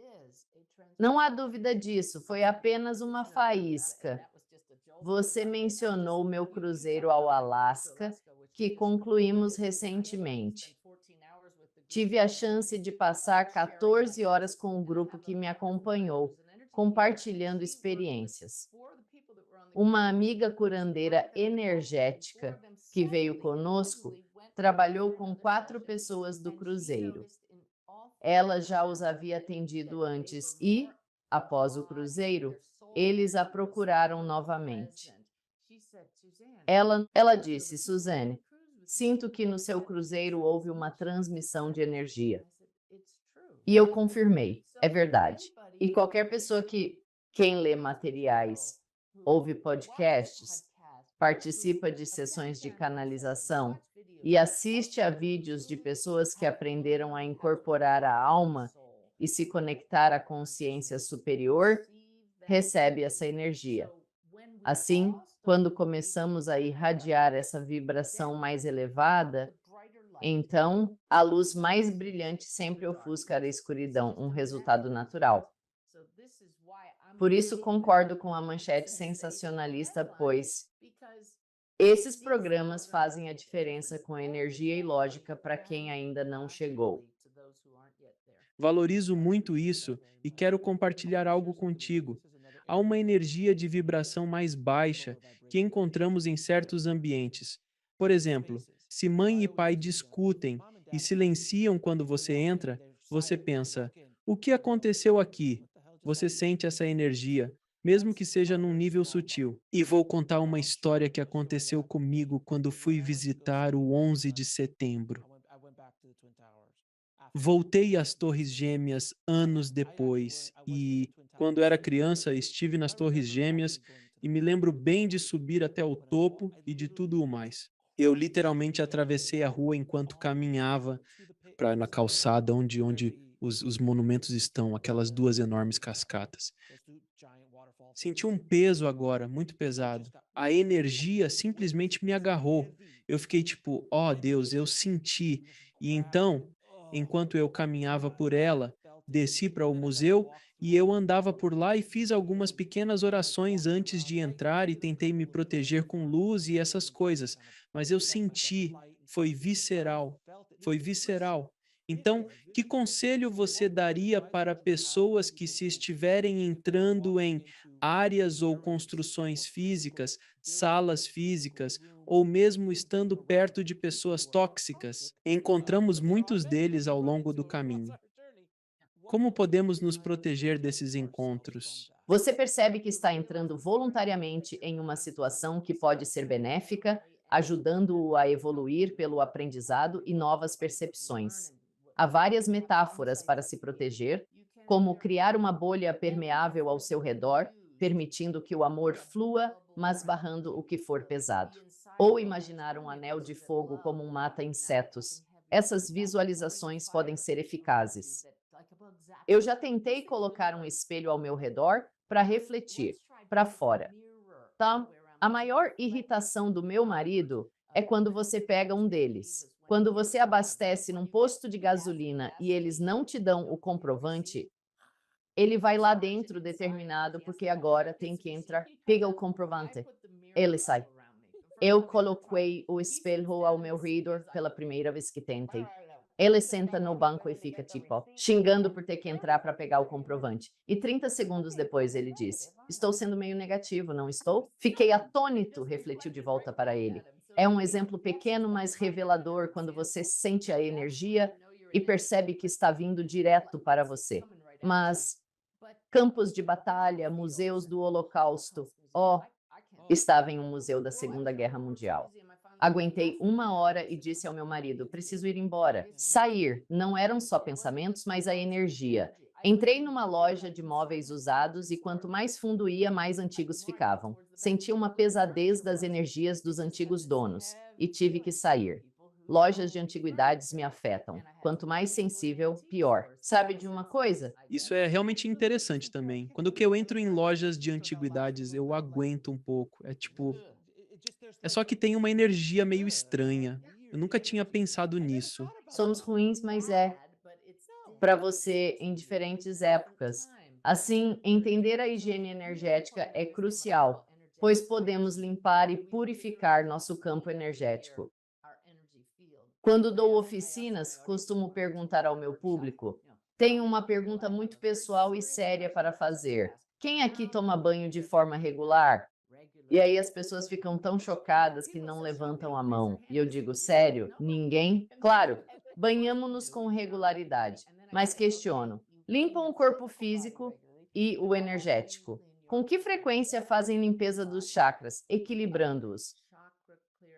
Não há dúvida disso, foi apenas uma faísca. Você mencionou meu cruzeiro ao Alasca, que concluímos recentemente. Tive a chance de passar 14 horas com o grupo que me acompanhou, compartilhando experiências. Uma amiga curandeira energética que veio conosco trabalhou com 4 pessoas do cruzeiro. Ela já os havia atendido antes e, após o cruzeiro, eles a procuraram novamente. Ela disse, Suzane, sinto que no seu cruzeiro houve uma transmissão de energia. E eu confirmei, é verdade. E qualquer pessoa quem lê materiais, ouve podcasts, participa de sessões de canalização e assiste a vídeos de pessoas que aprenderam a incorporar a alma e se conectar à consciência superior, recebe essa energia. Assim, quando começamos a irradiar essa vibração mais elevada, então a luz mais brilhante sempre ofusca a escuridão, um resultado natural. Por isso concordo com a manchete sensacionalista, pois esses programas fazem a diferença com energia e lógica para quem ainda não chegou. Valorizo muito isso e quero compartilhar algo contigo. Há uma energia de vibração mais baixa que encontramos em certos ambientes. Por exemplo, se mãe e pai discutem e silenciam quando você entra, você pensa: o que aconteceu aqui? Você sente essa energia, mesmo que seja num nível sutil. E vou contar uma história que aconteceu comigo quando fui visitar o 11 de setembro. Voltei às Torres Gêmeas anos depois e, quando era criança, estive nas Torres Gêmeas e me lembro bem de subir até o topo e de tudo o mais. Eu literalmente atravessei a rua enquanto caminhava para na calçada onde os monumentos estão, aquelas duas enormes cascatas. Senti um peso agora, muito pesado. A energia simplesmente me agarrou. Eu fiquei tipo, ó oh, Deus, eu senti. E então, enquanto eu caminhava por ela, desci para o museu e eu andava por lá e fiz algumas pequenas orações antes de entrar e tentei me proteger com luz e essas coisas. Mas eu senti, foi visceral, foi visceral. Então, que conselho você daria para pessoas que se estiverem entrando em áreas ou construções físicas, salas físicas, ou mesmo estando perto de pessoas tóxicas? Encontramos muitos deles ao longo do caminho. Como podemos nos proteger desses encontros? Você percebe que está entrando voluntariamente em uma situação que pode ser benéfica, ajudando-o a evoluir pelo aprendizado e novas percepções. Há várias metáforas para se proteger, como criar uma bolha permeável ao seu redor, permitindo que o amor flua, mas barrando o que for pesado. Ou imaginar um anel de fogo como um mata-insetos. Essas visualizações podem ser eficazes. Eu já tentei colocar um espelho ao meu redor para refletir, para fora. Tá? A maior irritação do meu marido é quando você pega um deles. Quando você abastece num posto de gasolina e eles não te dão o comprovante, ele vai lá dentro determinado porque agora tem que entrar. Pega o comprovante. Ele sai. Eu coloquei o espelho ao meu reader pela primeira vez que tentei. Ele senta no banco e fica tipo, xingando por ter que entrar para pegar o comprovante. E 30 segundos depois ele disse: Estou sendo meio negativo, não estou? Fiquei atônito, refletiu de volta para ele. É um exemplo pequeno, mas revelador quando você sente a energia e percebe que está vindo direto para você. Mas campos de batalha, museus do Holocausto. Oh, estava em um museu da Segunda Guerra Mundial. Aguentei 1 hora e disse ao meu marido: preciso ir embora. Sair. Não eram só pensamentos, mas a energia. Entrei numa loja de móveis usados e quanto mais fundo ia, mais antigos ficavam. Senti uma pesadez das energias dos antigos donos e tive que sair. Lojas de antiguidades me afetam. Quanto mais sensível, pior. Sabe de uma coisa? Isso é realmente interessante também. Quando que eu entro em lojas de antiguidades, eu aguento um pouco. É tipo, é só que tem uma energia meio estranha. Eu nunca tinha pensado nisso. Somos ruins, mas é para você em diferentes épocas. Assim, entender a higiene energética é crucial, pois podemos limpar e purificar nosso campo energético. Quando dou oficinas, costumo perguntar ao meu público: tenho uma pergunta muito pessoal e séria para fazer. Quem aqui toma banho de forma regular? E aí as pessoas ficam tão chocadas que não levantam a mão. E eu digo: sério? Ninguém? Claro, banhamos-nos com regularidade, mas questiono: limpam o corpo físico e o energético? Com que frequência fazem limpeza dos chakras, equilibrando-os?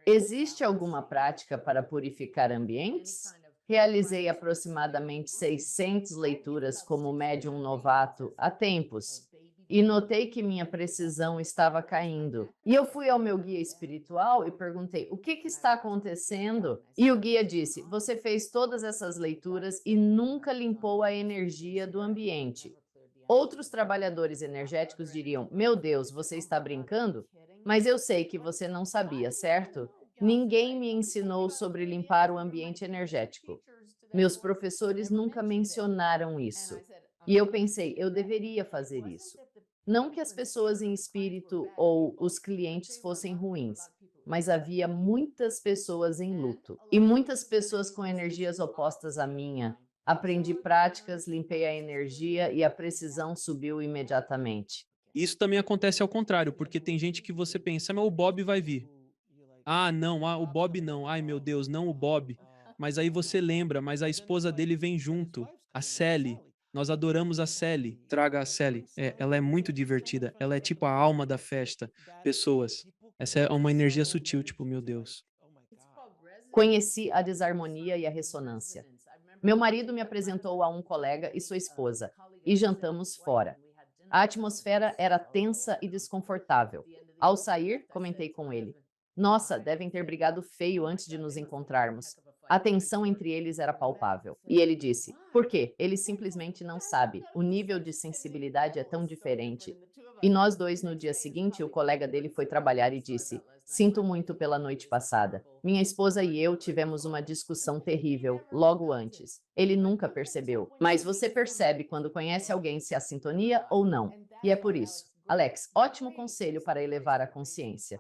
Existe alguma prática para purificar ambientes? Realizei aproximadamente 600 leituras como médium novato há tempos e notei que minha precisão estava caindo. E eu fui ao meu guia espiritual e perguntei: o que está acontecendo? E o guia disse: você fez todas essas leituras e nunca limpou a energia do ambiente. Outros trabalhadores energéticos diriam: meu Deus, você está brincando? Mas eu sei que você não sabia, certo? Ninguém me ensinou sobre limpar o ambiente energético. Meus professores nunca mencionaram isso. E eu pensei, eu deveria fazer isso. Não que as pessoas em espírito ou os clientes fossem ruins, mas havia muitas pessoas em luto e muitas pessoas com energias opostas à minha. Aprendi práticas, limpei a energia e a precisão subiu imediatamente. Isso também acontece ao contrário, porque tem gente que você pensa, mas o Bob vai vir. Ah, não, o Bob não. Ai, meu Deus, não o Bob. Mas aí você lembra, mas a esposa dele vem junto, a Sally. Nós adoramos a Sally. Traga a Sally. É, ela é muito divertida. Ela é tipo a alma da festa. Pessoas. Essa é uma energia sutil, tipo, meu Deus. Conheci a desarmonia e a ressonância. Meu marido me apresentou a um colega e sua esposa, e jantamos fora. A atmosfera era tensa e desconfortável. Ao sair, comentei com ele: nossa, devem ter brigado feio antes de nos encontrarmos. A tensão entre eles era palpável. E ele disse: por quê? Ele simplesmente não sabe. O nível de sensibilidade é tão diferente. E nós dois, no dia seguinte, o colega dele foi trabalhar e disse: sinto muito pela noite passada. Minha esposa e eu tivemos uma discussão terrível logo antes. Ele nunca percebeu, mas você percebe quando conhece alguém se há sintonia ou não. E é por isso. Alex, ótimo conselho para elevar a consciência.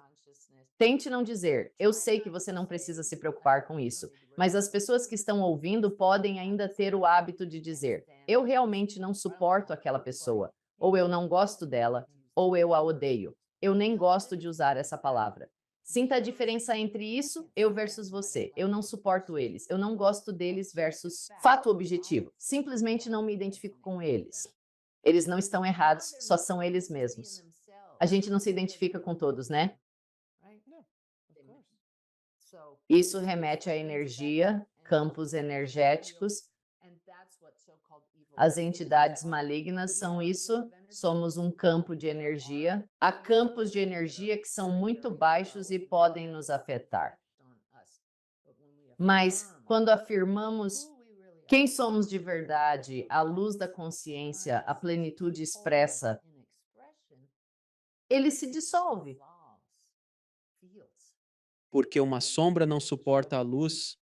Tente não dizer: eu sei que você não precisa se preocupar com isso, mas as pessoas que estão ouvindo podem ainda ter o hábito de dizer: eu realmente não suporto aquela pessoa, ou eu não gosto dela, ou eu a odeio. Eu nem gosto de usar essa palavra. Sinta a diferença entre isso, eu versus você. Eu não suporto eles, eu não gosto deles versus fato objetivo. Simplesmente não me identifico com eles. Eles não estão errados, só são eles mesmos. A gente não se identifica com todos, né? Isso remete à energia, campos energéticos. As entidades malignas são isso. Somos um campo de energia. Há campos de energia que são muito baixos e podem nos afetar. Mas quando afirmamos quem somos de verdade, a luz da consciência, a plenitude expressa, ele se dissolve. Porque uma sombra não suporta a luz,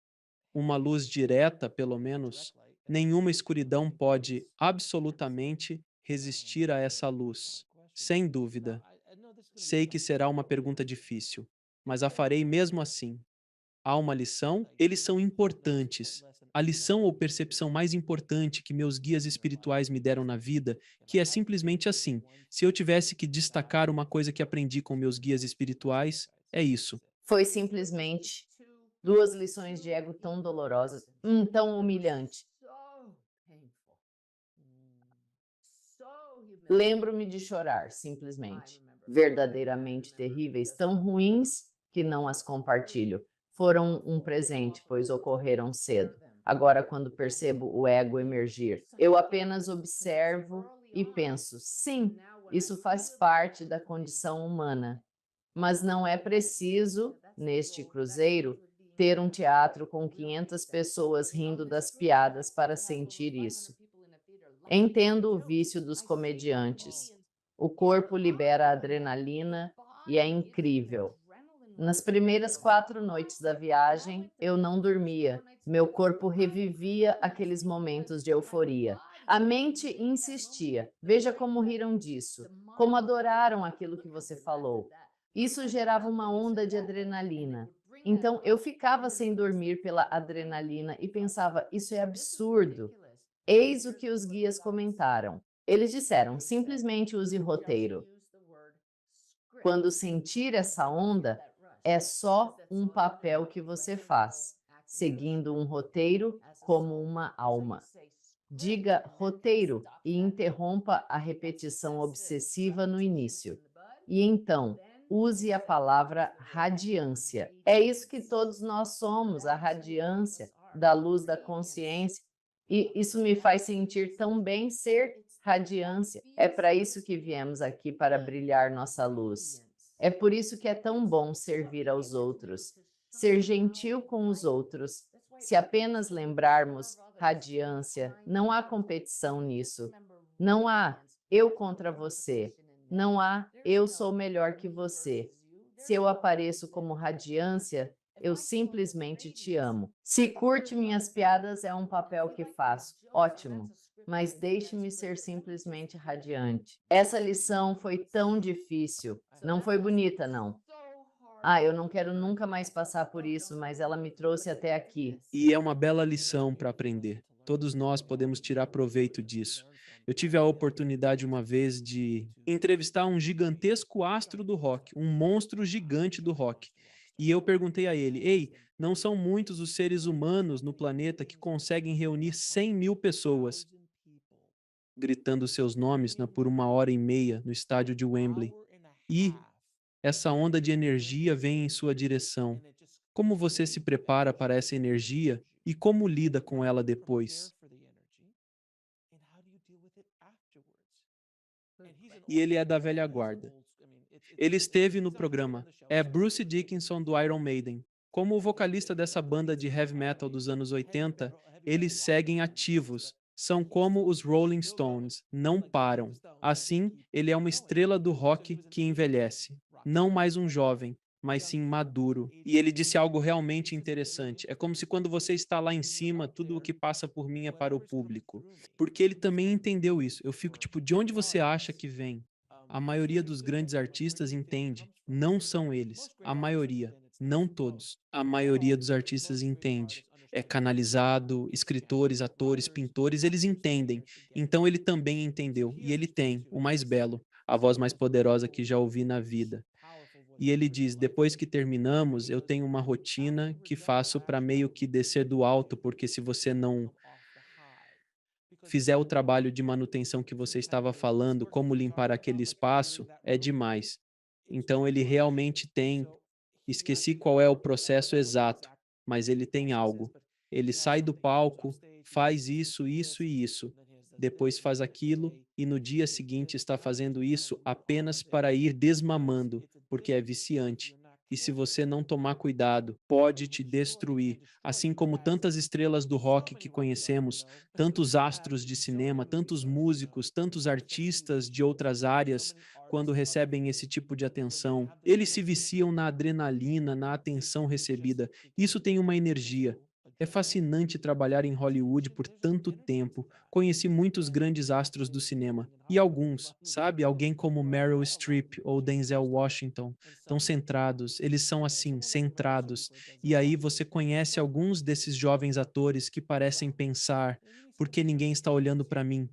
uma luz direta, pelo menos, nenhuma escuridão pode absolutamente resistir a essa luz. Sem dúvida. Sei que será uma pergunta difícil, mas a farei mesmo assim. Há uma lição? Eles são importantes. A lição ou percepção mais importante que meus guias espirituais me deram na vida, que é simplesmente assim: se eu tivesse que destacar uma coisa que aprendi com meus guias espirituais, é isso. Foi simplesmente 2 lições de ego tão dolorosas, tão humilhante. Lembro-me de chorar, simplesmente. Verdadeiramente terríveis, tão ruins que não as compartilho. Foram um presente, pois ocorreram cedo. Agora, quando percebo o ego emergir, eu apenas observo e penso: sim, isso faz parte da condição humana. Mas não é preciso, neste cruzeiro, ter um teatro com 500 pessoas rindo das piadas para sentir isso. Entendo o vício dos comediantes. O corpo libera adrenalina e é incrível. Nas primeiras 4 noites da viagem, eu não dormia. Meu corpo revivia aqueles momentos de euforia. A mente insistia. Veja como riram disso, como adoraram aquilo que você falou. Isso gerava uma onda de adrenalina. Então eu ficava sem dormir pela adrenalina e pensava: isso é absurdo. Eis o que os guias comentaram. Eles disseram: simplesmente use roteiro. Quando sentir essa onda, é só um papel que você faz, seguindo um roteiro como uma alma. Diga roteiro e interrompa a repetição obsessiva no início. E então, use a palavra radiância. É isso que todos nós somos, a radiância da luz da consciência. E isso me faz sentir tão bem ser radiância. É para isso que viemos aqui, para brilhar nossa luz. É por isso que é tão bom servir aos outros, ser gentil com os outros. Se apenas lembrarmos radiância, não há competição nisso. Não há eu contra você. Não há eu sou melhor que você. Se eu apareço como radiância, eu simplesmente te amo. Se curte minhas piadas, é um papel que faço. Ótimo. Mas deixe-me ser simplesmente radiante. Essa lição foi tão difícil. Não foi bonita, não. Eu não quero nunca mais passar por isso, mas ela me trouxe até aqui. E é uma bela lição para aprender. Todos nós podemos tirar proveito disso. Eu tive a oportunidade uma vez de entrevistar um gigantesco astro do rock, um monstro gigante do rock. E eu perguntei a ele: Ei, não são muitos os seres humanos no planeta que conseguem reunir 100.000 pessoas, gritando seus nomes por 1 hora e meia no estádio de Wembley. E essa onda de energia vem em sua direção. Como você se prepara para essa energia e como lida com ela depois? E ele é da velha guarda. Ele esteve no programa. É Bruce Dickinson do Iron Maiden. Como o vocalista dessa banda de heavy metal dos anos 80, eles seguem ativos. São como os Rolling Stones, não param. Assim, ele é uma estrela do rock que envelhece. Não mais um jovem, mas sim maduro. E ele disse algo realmente interessante. É como se quando você está lá em cima, tudo o que passa por mim é para o público. Porque ele também entendeu isso. Eu fico tipo, de onde você acha que vem? A maioria dos grandes artistas entende, não são eles. A maioria, não todos. A maioria dos artistas entende. É canalizado, escritores, atores, pintores, eles entendem. Então ele também entendeu. E ele tem o mais belo, a voz mais poderosa que já ouvi na vida. E ele diz: depois que terminamos, eu tenho uma rotina que faço para meio que descer do alto, porque se você não fizer o trabalho de manutenção que você estava falando, como limpar aquele espaço, é demais. Então ele realmente tem, esqueci qual é o processo exato, mas ele tem algo. Ele sai do palco, faz isso, isso e isso, depois faz aquilo e no dia seguinte está fazendo isso apenas para ir desmamando, porque é viciante. E se você não tomar cuidado, pode te destruir, assim como tantas estrelas do rock que conhecemos, tantos astros de cinema, tantos músicos, tantos artistas de outras áreas, quando recebem esse tipo de atenção, eles se viciam na adrenalina, na atenção recebida. Isso tem uma energia. É fascinante trabalhar em Hollywood por tanto tempo. Conheci muitos grandes astros do cinema. E alguns, sabe, alguém como Meryl Streep ou Denzel Washington, tão centrados, eles são assim, centrados. E aí você conhece alguns desses jovens atores que parecem pensar: por que ninguém está olhando para mim?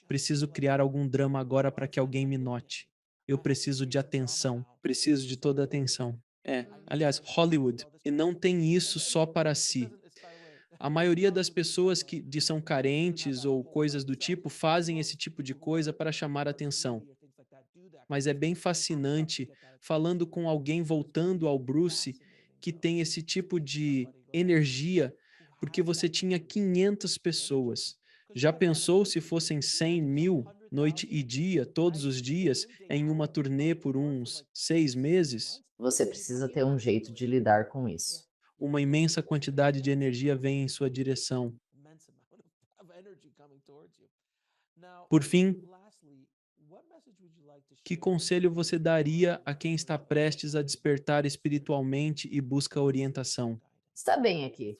Preciso criar algum drama agora para que alguém me note. Eu preciso de atenção, preciso de toda a atenção. Aliás, Hollywood, e não tem isso só para si. A maioria das pessoas que são carentes ou coisas do tipo fazem esse tipo de coisa para chamar atenção. Mas é bem fascinante falando com alguém voltando ao Bruce que tem esse tipo de energia, porque você tinha 500 pessoas. Já pensou se fossem 100.000, noite e dia, todos os dias, em uma turnê por uns 6 meses? Você precisa ter um jeito de lidar com isso. Uma imensa quantidade de energia vem em sua direção. Por fim, que conselho você daria a quem está prestes a despertar espiritualmente e busca orientação? Está bem aqui.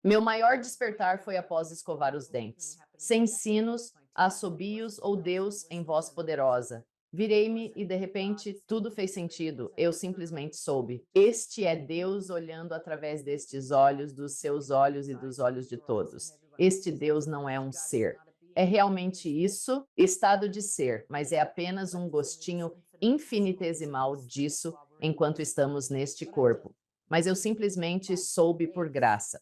Meu maior despertar foi após escovar os dentes. Sem sinos, assobios ou Deus em voz poderosa. Virei-me e, de repente, tudo fez sentido. Eu simplesmente soube. Este é Deus olhando através destes olhos, dos seus olhos e dos olhos de todos. Este Deus não é um ser. É realmente isso, estado de ser, mas é apenas um gostinho infinitesimal disso enquanto estamos neste corpo. Mas eu simplesmente soube por graça.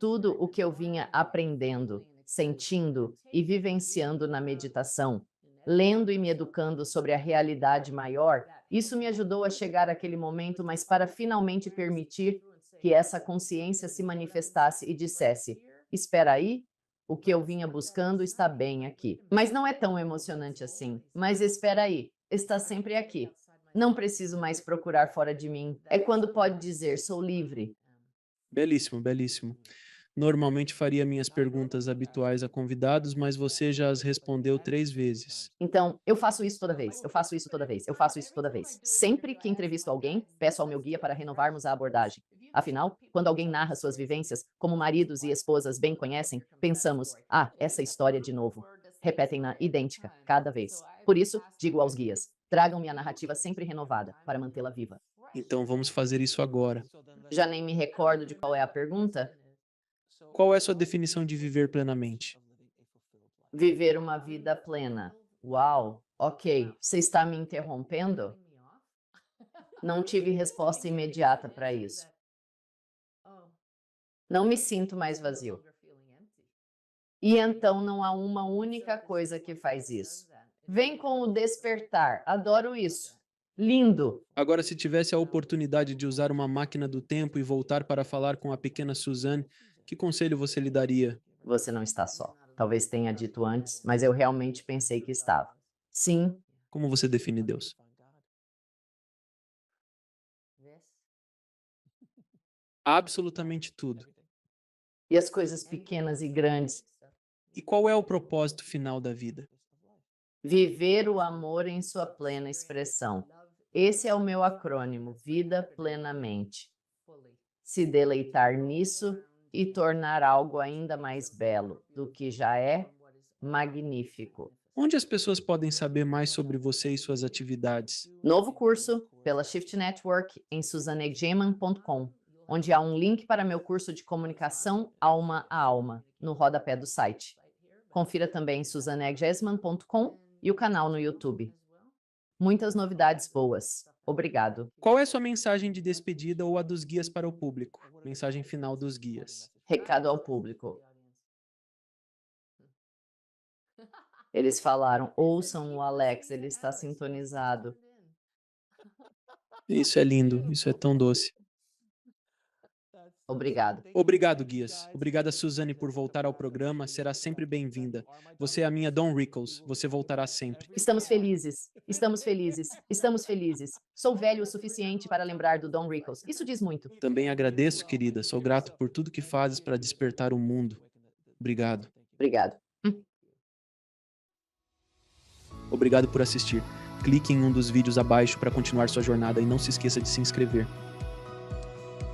Tudo o que eu vinha aprendendo, sentindo e vivenciando na meditação, lendo e me educando sobre a realidade maior, isso me ajudou a chegar àquele momento, mas para finalmente permitir que essa consciência se manifestasse e dissesse: espera aí, o que eu vinha buscando está bem aqui. Mas não é tão emocionante assim. Mas espera aí, está sempre aqui. Não preciso mais procurar fora de mim. É quando pode dizer: sou livre. Belíssimo, belíssimo. Normalmente faria minhas perguntas habituais a convidados, mas você já as respondeu 3 vezes. Então, eu faço isso toda vez, eu faço isso toda vez, eu faço isso toda vez. Sempre que entrevisto alguém, peço ao meu guia para renovarmos a abordagem. Afinal, quando alguém narra suas vivências, como maridos e esposas bem conhecem, pensamos: ah, essa história de novo. Repetem-na idêntica, cada vez. Por isso, digo aos guias: tragam-me a narrativa sempre renovada, para mantê-la viva. Então vamos fazer isso agora. Já nem me recordo de qual é a pergunta. Qual é sua definição de viver plenamente? Viver uma vida plena. Uau, ok. Você está me interrompendo? Não tive resposta imediata para isso. Não me sinto mais vazio. E então não há uma única coisa que faz isso. Vem com o despertar. Adoro isso. Lindo. Agora, se tivesse a oportunidade de usar uma máquina do tempo e voltar para falar com a pequena Suzanne, que conselho você lhe daria? Você não está só. Talvez tenha dito antes, mas eu realmente pensei que estava. Sim, Como você define Deus? Absolutamente tudo. e as coisas pequenas e grandes. E qual é o propósito final da vida? Viver o amor em sua plena expressão. Esse é o meu acrônimo, Vida Plenamente. Se deleitar nisso e tornar algo ainda mais belo do que já é, magnífico. Onde as pessoas podem saber mais sobre você e suas atividades? Novo curso pela Shift Network em susaneggeman.com, onde há um link para meu curso de comunicação alma a alma, no rodapé do site. Confira também susaneggesman.com e o canal no YouTube. Muitas novidades boas. Obrigado. Qual é sua mensagem de despedida ou a dos guias para o público? Mensagem final dos guias. Recado ao público. Eles falaram: ouçam o Alex, ele está sintonizado. Isso é lindo, isso é tão doce. Obrigado. Obrigado, guias. Obrigada, Suzane, por voltar ao programa. Será sempre bem-vinda. Você é a minha Dawn Rickles. Você voltará sempre. Estamos felizes, estamos felizes, estamos felizes. Sou velho o suficiente para lembrar do Don Rickles. Isso diz muito. Também agradeço, querida. Sou grato por tudo que fazes para despertar o mundo. Obrigado. Obrigado. Obrigado por assistir. Clique em um dos vídeos abaixo para continuar sua jornada e não se esqueça de se inscrever.